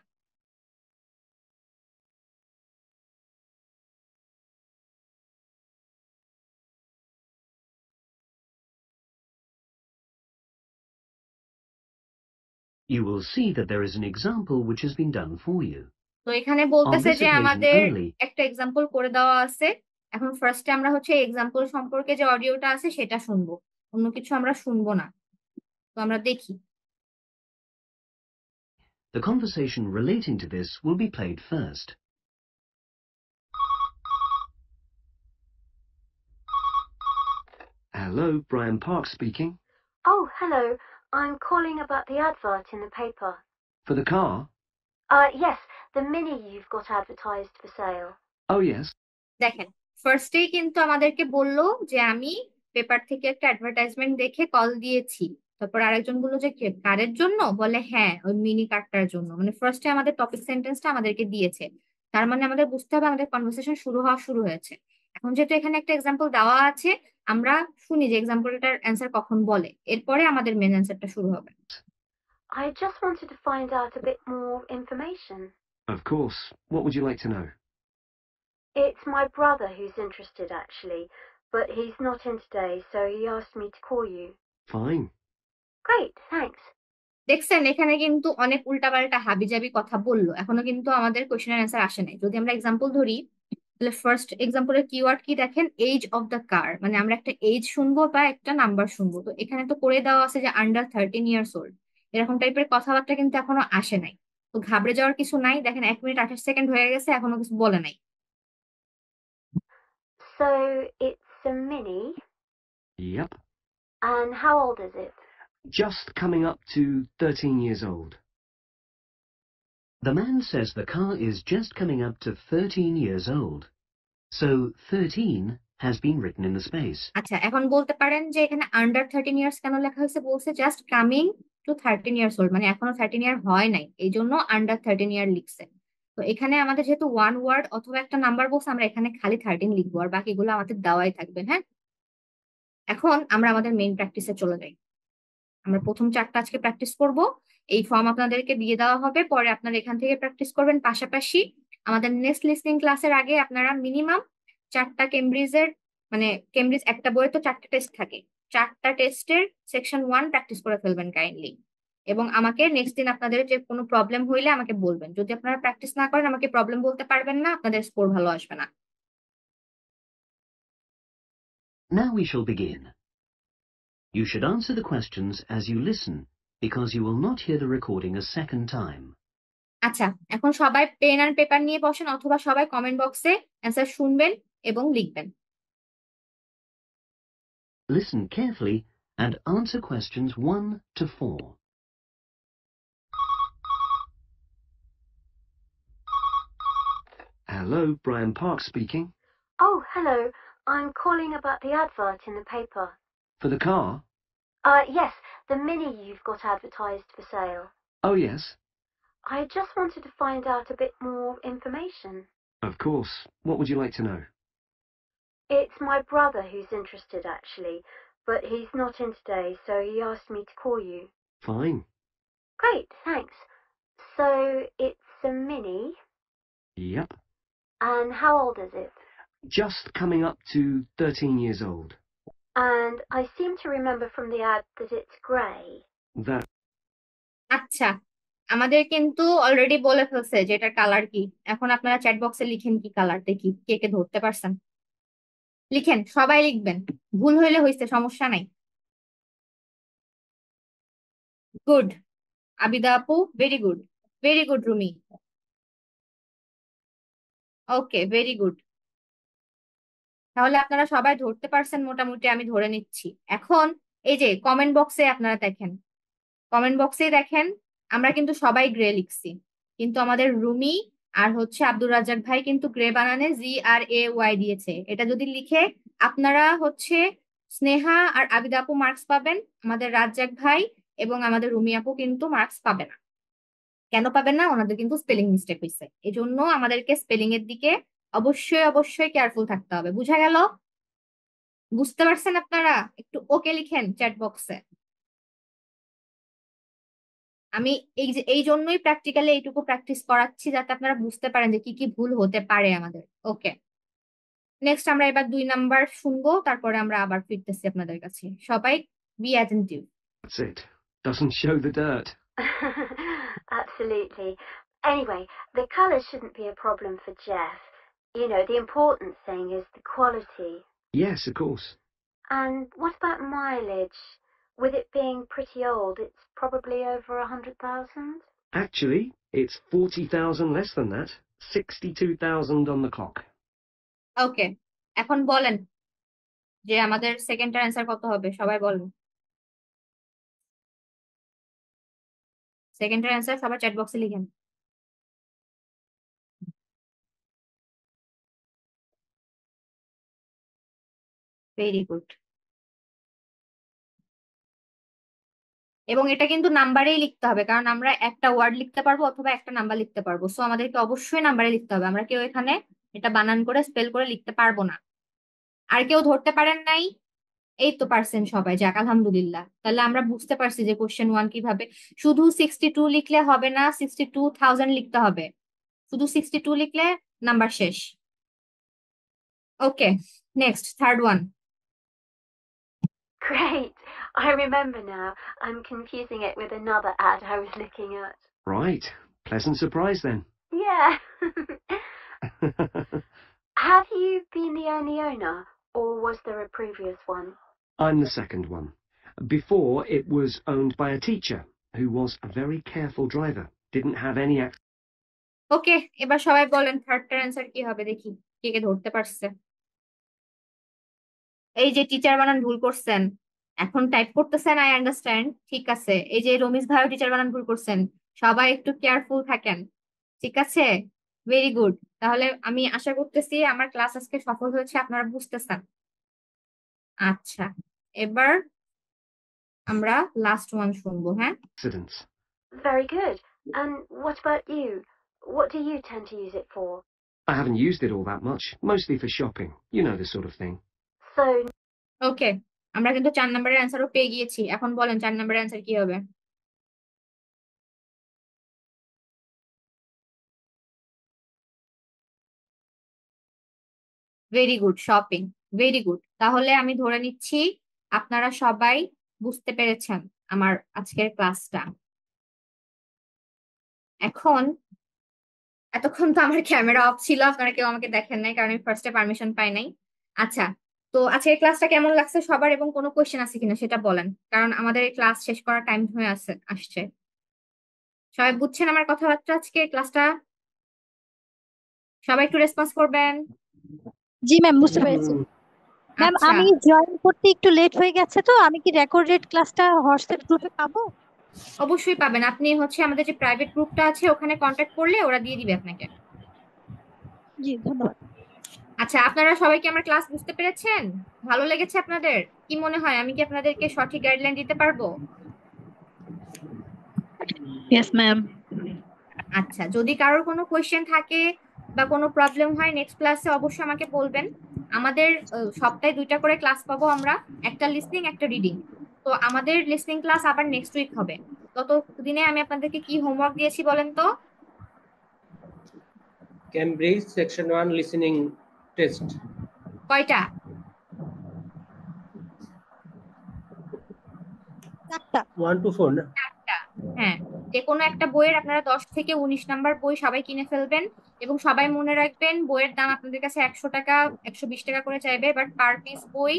You will see that there is an example which has been done for you. তো এখানে On বলতেছে this যে occasion আমাদের only, একটা এক্সাম্পল করে দেওয়া আছে। এখন ফার্স্টে আমরা হচ্ছে এক্সাম্পল সম্পর্কে যে অডিওটা আছে সেটা শুনবো, অন্য কিছু আমরা শুনবো না। তো আমরা দেখি। the conversation relating to this will be played first. Hello, Brian Park speaking. Oh, hello. I'm calling about the advert in the paper. For the car? Yes, the Mini you've got advertised for sale. Oh, yes. দেখেন, ফার্স্টেই কিন্তু আমাদেরকে বললো যে আমি paper থেকে একটা advertisement দেখে কল দিয়েছি। তারপর আরেকজন বললো যে কারের জন্য, বলে হ্যাঁ ওই মিনি কারটার জন্য। মানে ফার্স্টে আমাদের টপিক সেন্টেন্সটা আমাদেরকে দিয়েছে, তার মানে আমাদের বুঝতে হবে আমাদের কনভারসেশন শুরু হওয়া শুরু হয়েছে। এখন যেহেতু এখানে একটা এক্সাম্পল দেওয়া আছে, আমরা শুনি যে এক্সাম্পলটার অ্যান্সার কখন বলে, এরপরে আমাদের মেন অ্যান্সারটা শুরু হবে। I just wanted to find out a bit more information. Of course. What would you like to know? It's my brother who's interested, actually, but he's not in today, so he asked me to call you. Fine. Great, thanks. দেখছেন, এখানে কিন্তু অনেক উল্টাপাল্টা হাবিজাবি কথা বললো, এখনো কিন্তু আমাদের কোশ্চেনের অ্যান্সার আসে নাই। যদি আমরা এক্সাম্পল ধরি, তাহলে ফার্স্ট এক্সাম্পলের কিওয়ার্ড কি দেখেন, এজ অফ দ্য কার, মানে আমরা একটা এজ শুনবো বা একটা নাম্বার শুনবো। তো এখানে তো করে দেওয়া আছে যে আন্ডার 13 ইয়ার্স ওল্ড, এরকম টাইপের কথাবার্তা কিন্তু এখনো আসে নাই। তো ঘাবড়ে যাওয়ার কিছু নাই, দেখেন 1 মিনিট 28 সেকেন্ড হয়ে গেছে, এখনো কিছু বলে নাই। So, it's a Mini, Yep. and how old is it? Just coming up to 13 years old. The man says the car is just coming up to 13 years old. So 13 has been written in the space. আচ্ছা, এখন বলতে পারেন যে এখানে under 13 years কেন লেখা হয়েছে, বলছে just coming to 13 years old, মানে এখনো 13 ইয়ার হয় নাই, এই জন্য আন্ডার 13 ইয়ার লিখছে। তো এখানে আমাদের যেহেতু ওয়ান ওয়ার্ড অথবা একটা নাম্বার বলছে, আমরা এখানে খালি 13 লিখবো, আর বাকিগুলো আমাদের দেওয়াই থাকবে। হ্যাঁ, এখন আমরা আমাদের মেইন প্র্যাকটিসে চলে যাই। আমরা প্রথম 4টা আজকে প্র্যাকটিস করব, এই ফর্ম আপনাদেরকে দিয়ে দেওয়া হবে, পরে আপনারা এখান থেকে প্র্যাকটিস করবেন। পাশাপাশি আমাদের নেক্সট লিসনিং ক্লাসের আগে আপনারা মিনিমাম 4টা কেমব্রিজের, মানে কেমব্রিজ একটা বইয়ে তো 4টা টেস্ট থাকে, 4টা টেস্টের সেকশন 1 প্র্যাকটিস করে ফেলবেন কাইন্ডলি। এবং আমাকে নেক্সট দিন আপনাদের যে কোনো প্রবলেম হইলে আমাকে বলবেন, যদি আপনারা প্র্যাকটিস না করেন আমাকে প্রবলেম বলতে পারবেন না, আপনাদের স্কোর ভালো আসবে না। Now we shall begin. You should answer the questions as you listen, because you will not hear the recording a second time. আচ্ছা, এখন সবাই পেন আর পেপার নিয়ে বসেন অথবা সবাই কমেন্ট বক্সে অ্যান্সার শুনবেন এবং লিখবেন। Listen carefully and answer questions 1 to 4. Hello, Brian Park speaking. Oh, hello. I'm calling about the advert in the paper. For the car? Yes, the Mini you've got advertised for sale. Oh, yes. I just wanted to find out a bit more information. Of course. What would you like to know? It's my brother who's interested, actually, but he's not in today, so he asked me to call you. Fine. Great, thanks. So it's a Mini, Yep. and how old is it? Just coming up to 13 years old. And I seem to remember from the ad that it's grey. That আচ্ছা, আমাদের কিন্তু already বলে ফেলছে যে এটার colour কি। এখন আপনারা চ্যাট বক্সে লিখেন কি কালার, দেখি কে কে ধরতে পারছেন। লিখেন, সবাই লিখবেন, ভুল হইলে হইছে, সমস্যা নাই। গুড, আবিদা আপু, ভেরি গুড রুমি। ওকে, ভেরি গুড। তাহলে আপনারা সবাই ধরতে পারছেন মোটামুটি, আমি ধরে নিচ্ছি। এখন এই যে কমেন্ট বক্সে আপনারা দেখেন, কমেন্ট বক্সে দেখেন আমরা কিন্তু সবাই গ্রে লিখছি, কিন্তু আমাদের রুমি আর হচ্ছে আব্দুর রাজ্জাক ভাই কিন্তু গ্রে বানানে GRAY দিয়েছে। এটা যদি লিখে আপনারা হচ্ছে স্নেহা আর আবিদা আপু মার্কস পাবেন, আমাদের রাজ্জাক ভাই এবং আমাদের রুমি আপু কিন্তু মার্কস পাবে না। কেন পাবেন না? ওনাদের কিন্তু স্পেলিং মিস্টেক হয়েছে, এই জন্য আমাদেরকে স্পেলিং এর দিকে অবশ্যই কেয়ারফুল থাকতে হবে। বুঝা গেল? বুঝতে পারছেন আপনারা? একটু ওকে লিখেন চ্যাট বক্সে। আমি এই জন্যই প্র্যাকটিক্যালি এইটুকু প্র্যাকটিস করাচ্ছি, যাতে আপনারা বুঝতে পারেন যে কি কি ভুল হতে পারে আমাদের। ওকে, নেক্সট আমরা এবার 2 নাম্বার শুনবো, তারপরে আমরা আবার ফিরতেছি আপনাদের কাছে। সবাই be attentive. That's it. Doesn't show the dirt. Absolutely. Anyway, the colour shouldn't be a problem for Jeff. You know, the important thing is the quality. Yes, of course. And what about mileage? With it being pretty old, it's probably over 100,000? Actually, it's 40,000 less than that. 62,000 on the clock. ওকে, এখন বলেন যে আমাদের সেকেন্ডটার answer কত হবে, সবাই বলেন। সেকেন্ডটার answer সবাই chat বক্সে লিখেন। Very good. এবং এটা কিন্তু নাম্বারেই লিখতে হবে, কারণ আমরা একটা ওয়ার্ড লিখতে পারবো অথবা একটা নাম্বার লিখতে পারবো, সো আমাদেরকে অবশ্যই নাম্বারে লিখতে হবে। আমরা কেউ এখানে এটা বানান করে স্পেল করে লিখতে পারবো না। আর কেউ ধরতে পারেন নাই? এই তো পারছেন সবাই, যাক আলহামদুলিল্লাহ। তাহলে আমরা বুঝতে পারছি যে কোশ্চেন 1 কিভাবে। শুধু 62 লিখলে হবে না, 62,000 লিখতে হবে। শুধু 62 লিখলে নাম্বার শেষ। Okay, next third one. Great. I remember now. I'm confusing it with another ad I was looking at. Right. Pleasant surprise then. Yeah. Have you been the only owner, or was there a previous one? I'm the second one. Before, it was owned by a teacher who was a very careful driver. Didn't have any ওকে, এবার সবাই বলেন থার্ডটার answer কি হবে, দেখি কে কে ধরতে পারছে। এই যে টিচার বানান ভুল করছেন, এখন টাইপ করতেছেন, আই আন্ডারস্ট্যান্ড, ঠিক আছে। এই যে রমিজ ভাইও টিচার বানান ভুল করছেন, সবাই একটু কেয়ারফুল থাকেন, ঠিক আছে? Very good. তাহলে আমি আশা করতেছি আমার ক্লাস আজকে সফল হয়েছে, আপনারা বুঝতেছেন। আচ্ছা, এবার আমরা লাস্ট ওয়ান শুনবো। হ্যাঁ, accidents. Very good. And what about you? What do you tend to use it for? I haven't used it all that much, mostly for shopping. You know, the sort of thing. So, ওকে, আমরা কিন্তু 4 নম্বরের অ্যান্সারও পেয়ে গিয়েছি। এখন বলেন 4 নম্বরের answer কি হবে? Very good, shopping. Very good. তাহলে আমি ধরে নিচ্ছি আপনারা সবাই বুঝতে পেরেছেন আমার আজকের ক্লাসটা। এখন এতক্ষণ তো আমার ক্যামেরা অফ ছিল, আপনারা কেউ আমাকে দেখেন নাই, কারণ আমি ফার্স্টে পারমিশন পাই নাই। আচ্ছা, তো আজকে এই ক্লাসটা কেমন লাগছে সবার, এবং কোনো কোয়েশ্চেন আছে কিনা সেটা বলেন, কারণ আমাদের এই ক্লাস শেষ করার টাইম হয়ে আসছে। সবাই বুঝছেন আমার কথাবার্তা? আজকে ক্লাসটা সবাই একটু রেসপন্স করবেন। জি ম্যাম, বুঝতে পেরেছি। ম্যাম, আচ্ছা, আমি জয়েন করতে একটু লেট হয়ে গেছে, তো আমি কি রেকর্ডেড ক্লাসটা হোয়াটসঅ্যাপ গ্রুপে পাবো? অবশ্যই পাবেন। আপনি হচ্ছে আমাদের যে প্রাইভেট গ্রুপটা আছে ওখানে কন্ট্যাক্ট করলে ওরা দিয়ে দিবে আপনাকে। জি, ধন্যবাদ। আচ্ছা, আপনারা সবাই কি আমার ক্লাস বুঝতে পেরেছেন? ভালো লেগেছে আপনাদের? কি মনে হয় আমি কি আপনাদেরকে সঠিক গাইডলাইন দিতে পারবো? Yes ma'am. আচ্ছা, যদি কারোর কোনো কোয়েশ্চেন থাকে বা কোনো প্রবলেম হয় নেক্সট ক্লাসে অবশ্যই আমাকে বলবেন। আমাদের সপ্তাহে 2টা করে ক্লাস পাবো আমরা, একটা লিসনিং একটা রিডিং। তো আমাদের লিসনিং ক্লাস আবার নেক্সট উইক হবে। ততদিনে আমি আপনাদেরকে কি হোমওয়ার্ক দিয়েছি বলেন তো? ক্যামব্রিজ সেকশন 1 লিসেনিং টেস্ট কয়টা? 4টা। 1 to 4 না? একটা। হ্যাঁ, যে কোনো একটা বইয়ের আপনারা 10 থেকে 19 নাম্বার বই সবাই কিনে ফেলবেন, এবং সবাই মনে রাখবেন বইয়ের দাম আপনাদের কাছে 100 টাকা 120 টাকা করে চাইবে, বাট পার পিস বই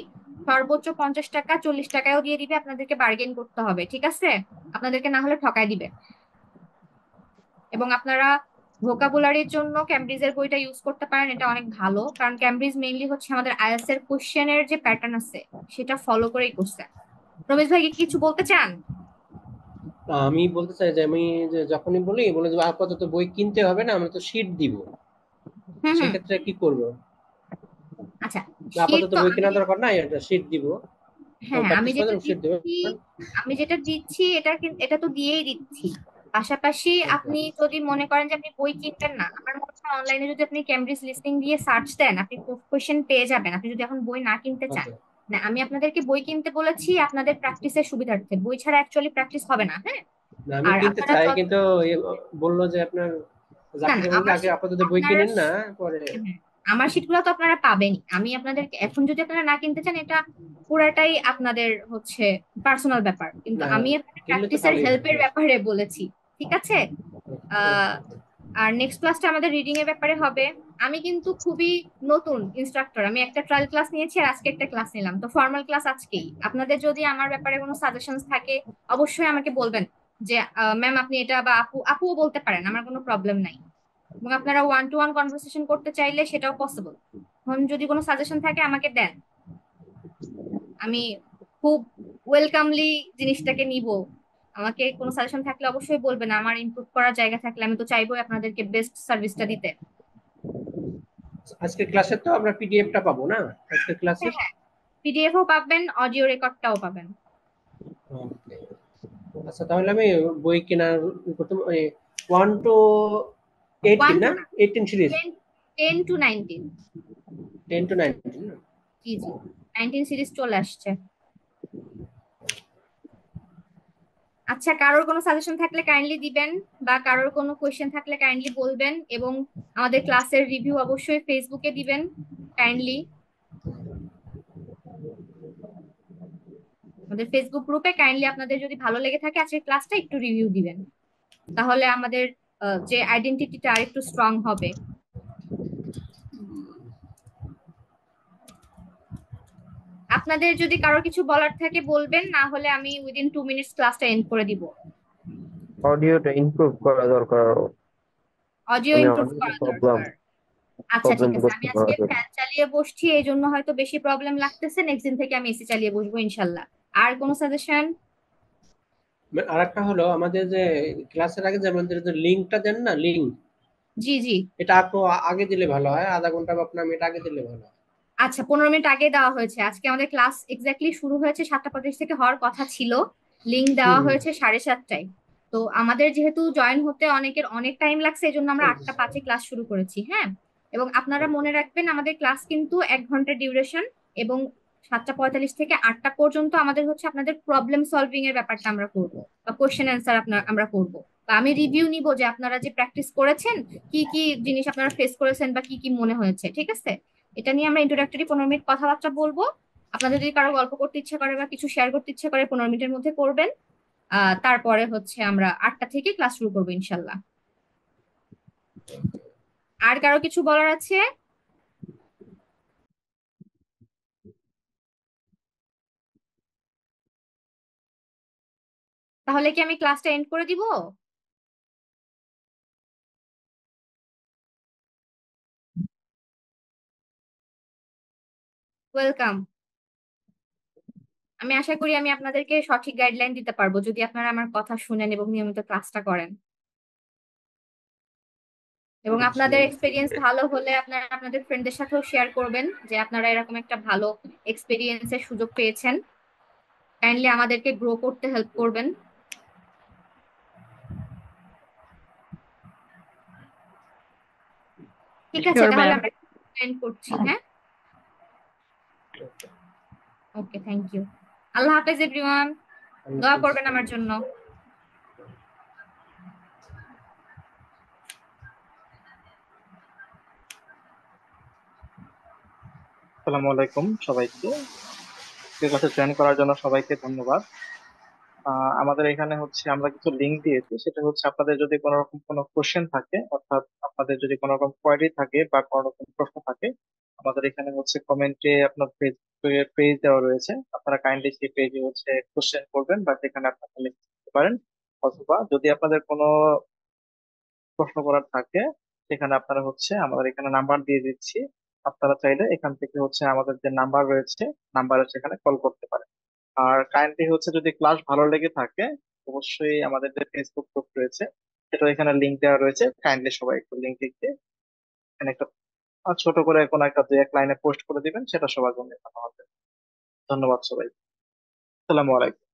সর্বোচ্চ 50 টাকা 40 টাকায়ও দিয়ে দিবে। আপনাদেরকে বার্গেন করতে হবে, ঠিক আছে? আপনাদেরকে না হলে ঠকায় দিবে। এবং আপনারা ভোকাবুলারির জন্য ক্যামব্রিজের বইটা ইউজ করতে পারেন, এটা অনেক ভালো, কারণ ক্যামব্রিজ মেইনলি হচ্ছে আমাদের আইএলটিএস এর কোশ্চেনের যে প্যাটার্ন আছে সেটা ফলো করেই করছে। রমেশ ভাই কি কিছু বলতে চান? আমি বলতে চাই যে আমি যে যখনই বলে যে আপাতত বই কিনতে হবে না, আমরা তো শীট দিব, হুম হুম। সেক্ষেত্রে কি করব? আচ্ছা, শীট আপাতত তো বই আমি কেনা দরকার নাই, এটা শীট দিব, হ্যাঁ হ্যাঁ, প্র্যাকটিস করার জন্য শীট দিব। আমি যেটা দিচ্ছি এটা তো দিয়েই দিচ্ছি। পাশাপাশি আপনি যদি মনে করেন যে আপনি বই কিনবেন না, আমার মনে হয় অনলাইনে যদি আপনি ক্যামব্রিজ লিস্টিং দিয়ে সার্চ দেন আপনি কোশ্চেন পেয়ে যাবেন, আপনি যদি এখন বই না কিনতে চান। ওকে, না, আমি আপনাদেরকে বই কিনতে বলেছি আপনাদের প্র্যাকটিসের সুবিধার্থে, বই ছাড়া অ্যাকচুয়ালি প্র্যাকটিস হবে না, হ্যাঁ? আমি আর কিনতে আপনারা চাই, কিন্তু বললো যে আপনার না জাকির না, বলল যে আমার আগে আপাতত বই আপনারা কিনেন না, পরে। হ্যাঁ, আমার শীটগুলো তো আপনারা পাবেনই। আমি আপনাদেরকে এখন যদি আপনারা না কিনতে চান এটা পুরাটাই আপনাদের হচ্ছে পার্সোনাল ব্যাপার, কিন্তু না, আমি আপনাদের কিনলে তো প্র্যাকটিসের ভালোই হয়। হেল্পের ব্যাপারে বলেছি, ঠিক আছে? আহ আর নেক্সট ক্লাসটা আমাদের রিডিং এর ব্যাপারে হবে। আমি কিন্তু খুবই নতুন ইনস্ট্রাক্টর, আমি একটা ট্রায়াল ক্লাস নিয়েছি আর আজকে একটা ক্লাস নিলাম, তো ফর্মাল ক্লাস আজকেই। আপনাদের যদি আমার ব্যাপারে কোনো সাজেশনস থাকে অবশ্যই আমাকে বলবেন যে ম্যাম আপনি এটা, বা আপুও বলতে পারেন, আমার কোনো প্রবলেম নাই। এবং আপনারা 1 to 1 কনভারসেশন করতে চাইলে সেটাও পসিবল। এখন যদি কোনো সাজেশন থাকে আমাকে দেন, আমি খুব ওয়েলকামলি জিনিসটাকে নিব। আমাকে কোনো সাজেশন থাকলে অবশ্যই বলবেন, আমার ইমপ্রুভ করার জায়গা থাকলে আমি তো চাইবো আপনাদেরকে বেস্ট সার্ভিসটা দিতে। আজকের ক্লাসে তো আমরা পিডিএফটা পাবো না, আজকের ক্লাসে? হ্যাঁ হ্যাঁ, পিডিএফও পাবেন, অডিও রেকর্ডটাও পাবেন। ওকে, আচ্ছা তাহলে আমি বই কেনার করতে 1 to 18 ওয়ান না, টু না, 18 সিরিজ, 10 to 19। 10 to 19 না? জি জি, 19 সিরিজ চলে আসছে। আচ্ছা, কারোর কোনো সাজেশন থাকলে কাইন্ডলি দিবেন, বা কারোর কোনো কোয়েশ্চেন থাকলে কাইন্ডলি বলবেন, এবং আমাদের ক্লাসের রিভিউ অবশ্যই ফেসবুকে দিবেন কাইন্ডলি। আমাদের ফেসবুক গ্রুপে কাইন্ডলি আপনাদের যদি ভালো লেগে থাকে আজকের ক্লাসটা একটু রিভিউ দিবেন, তাহলে আমাদের যে আইডেন্টিটিটা আরেকটু স্ট্রং হবে। আপনাদের যদি কারো কিছু বলার থাকে বলবেন, না হলে আমি উইদিন 2 মিনিটস ক্লাসটা এন্ড করে দিব। অডিওটা ইমপ্রুভ করা দরকার। অডিও আমি ইমপ্রুভ অনেক করা প্রবলেম দরকার। আচ্ছা প্রবলেম ঠিক আছে, করতে আমি আজকে পারবে। ফ্যান চালিয়ে বসছি এই জন্য হয়তো বেশি প্রবলেম লাগতেছে, নেক্সট দিন থেকে আমি এসি চালিয়ে বসবো ইনশাল্লাহ। আর কোনো সাজেশন? আরেকটা হলো, আমাদের যে ক্লাসের আগে যে আমাদের যে লিংকটা দেন না, লিংক, জি জি। এটা একটু আগে দিলে ভালো হয়, আধা ঘন্টা বা 15 মিনিট আগে দিলে ভালো হয়। আচ্ছা, 15 মিনিট আগে দেওয়া হয়েছে। আজকে আমাদের ক্লাস এক্স্যাক্টলি শুরু হয়েছে 7:25 থেকে হওয়ার কথা ছিল, লিংক দেওয়া হুম, হয়েছে 7:30টায়। তো আমাদের যেহেতু জয়েন হতে অনেকের অনেক টাইম লাগছে এই জন্য আমরা 8টা 5-এ ক্লাস শুরু করেছি, হ্যাঁ? এবং আপনারা মনে রাখবেন আমাদের ক্লাস কিন্তু 1 ঘন্টা ডিউরেশন, এবং 7:45 থেকে 8টা পর্যন্ত আমাদের হচ্ছে আপনাদের প্রবলেম সলভিং এর ব্যাপারটা আমরা করবো, বা কোশ্চেন অ্যান্সার আমরা করবো, বা আমি রিভিউ নিব যে আপনারা যে প্র্যাকটিস করেছেন কি কি জিনিস আপনারা ফেস করেছেন বা কি কি মনে হয়েছে, ঠিক আছে? এটা নিয়ে আমরা ইন্ট্রোডাক্টরি 15 মিনিট কথাবার্তা বলবো। আপনাদের যদি কারো গল্প করতে ইচ্ছা করে বা কিছু শেয়ার করতে ইচ্ছা করে 15 মিনিটের মধ্যে করবেন। তারপরে হচ্ছে আমরা 8টা থেকে ক্লাস শুরু করবো ইনশাল্লাহ। আর কারো কিছু বলার আছে? তাহলে কি আমি ক্লাসটা এন্ড করে দিব? ওয়েলকাম। আমি আশা করি আমি আপনাদেরকে সঠিক গাইডলাইন দিতে পারবো যদি আপনারা আমার কথা শুনেন এবং নিয়মিত ক্লাসটা করেন। এবং আপনাদের এক্সপিরিয়েন্স ভালো হলে আপনারা আপনাদের ফ্রেন্ডদের সাথেও শেয়ার করবেন যে আপনারা এরকম একটা ভালো এক্সপিরিয়েন্সের সুযোগ পেয়েছেন। কাইন্ডলি আমাদেরকে গ্রো করতে হেল্প করবেন। ঠিক আছে, শিওর তাহলে ম্যাম। আমরা এন্ড করছি। হ্যাঁ, ওকে, থ্যাংক ইউ। আল্লাহ হাফেজ এভরিওয়ান। দোয়া করবেন আমার জন্য। আসসালামু আলাইকুম সবাইকে। ক্লাসে জয়েন করার জন্য সবাইকে ধন্যবাদ। আমাদের এখানে হচ্ছে আমরা কিছু লিঙ্ক দিয়েছি, সেটা হচ্ছে আপনাদের যদি কোনো রকম কোনো কোশ্চেন থাকে, অর্থাৎ আপনাদের যদি কোনো রকম কোয়ারি থাকে বা কোনো রকম প্রশ্ন থাকে, আমাদের এখানে হচ্ছে কমেন্টে আপনার পেজ দেওয়া রয়েছে। আপনারা কাইন্ডলি সেই পেজে হচ্ছে কোশ্চেন করবেন বা সেখানে আপনারা লিখতে পারেন। অথবা যদি আপনাদের কোনো প্রশ্ন করার থাকে সেখানে আপনারা হচ্ছে আমাদের এখানে নাম্বার দিয়ে দিচ্ছি, আপনারা চাইলে এখান থেকে হচ্ছে আমাদের যে নাম্বার রয়েছে নাম্বারে সেখানে কল করতে পারেন। আর কাইন্ডলি হচ্ছে যদি ক্লাস ভালো লেগে থাকে অবশ্যই আমাদের যে ফেসবুক গ্রুপ রয়েছে সেটা এখানে লিংক দেওয়া রয়েছে, কাইন্ডলি সবাই একটু লিংক লিখে এখানে একটা ছোট করে কোনো একটা দুই এক লাইনে পোস্ট করে দিবেন, সেটা সবার জন্য ভালো হবে। ধন্যবাদ সবাই। আসসালামু আলাইকুম।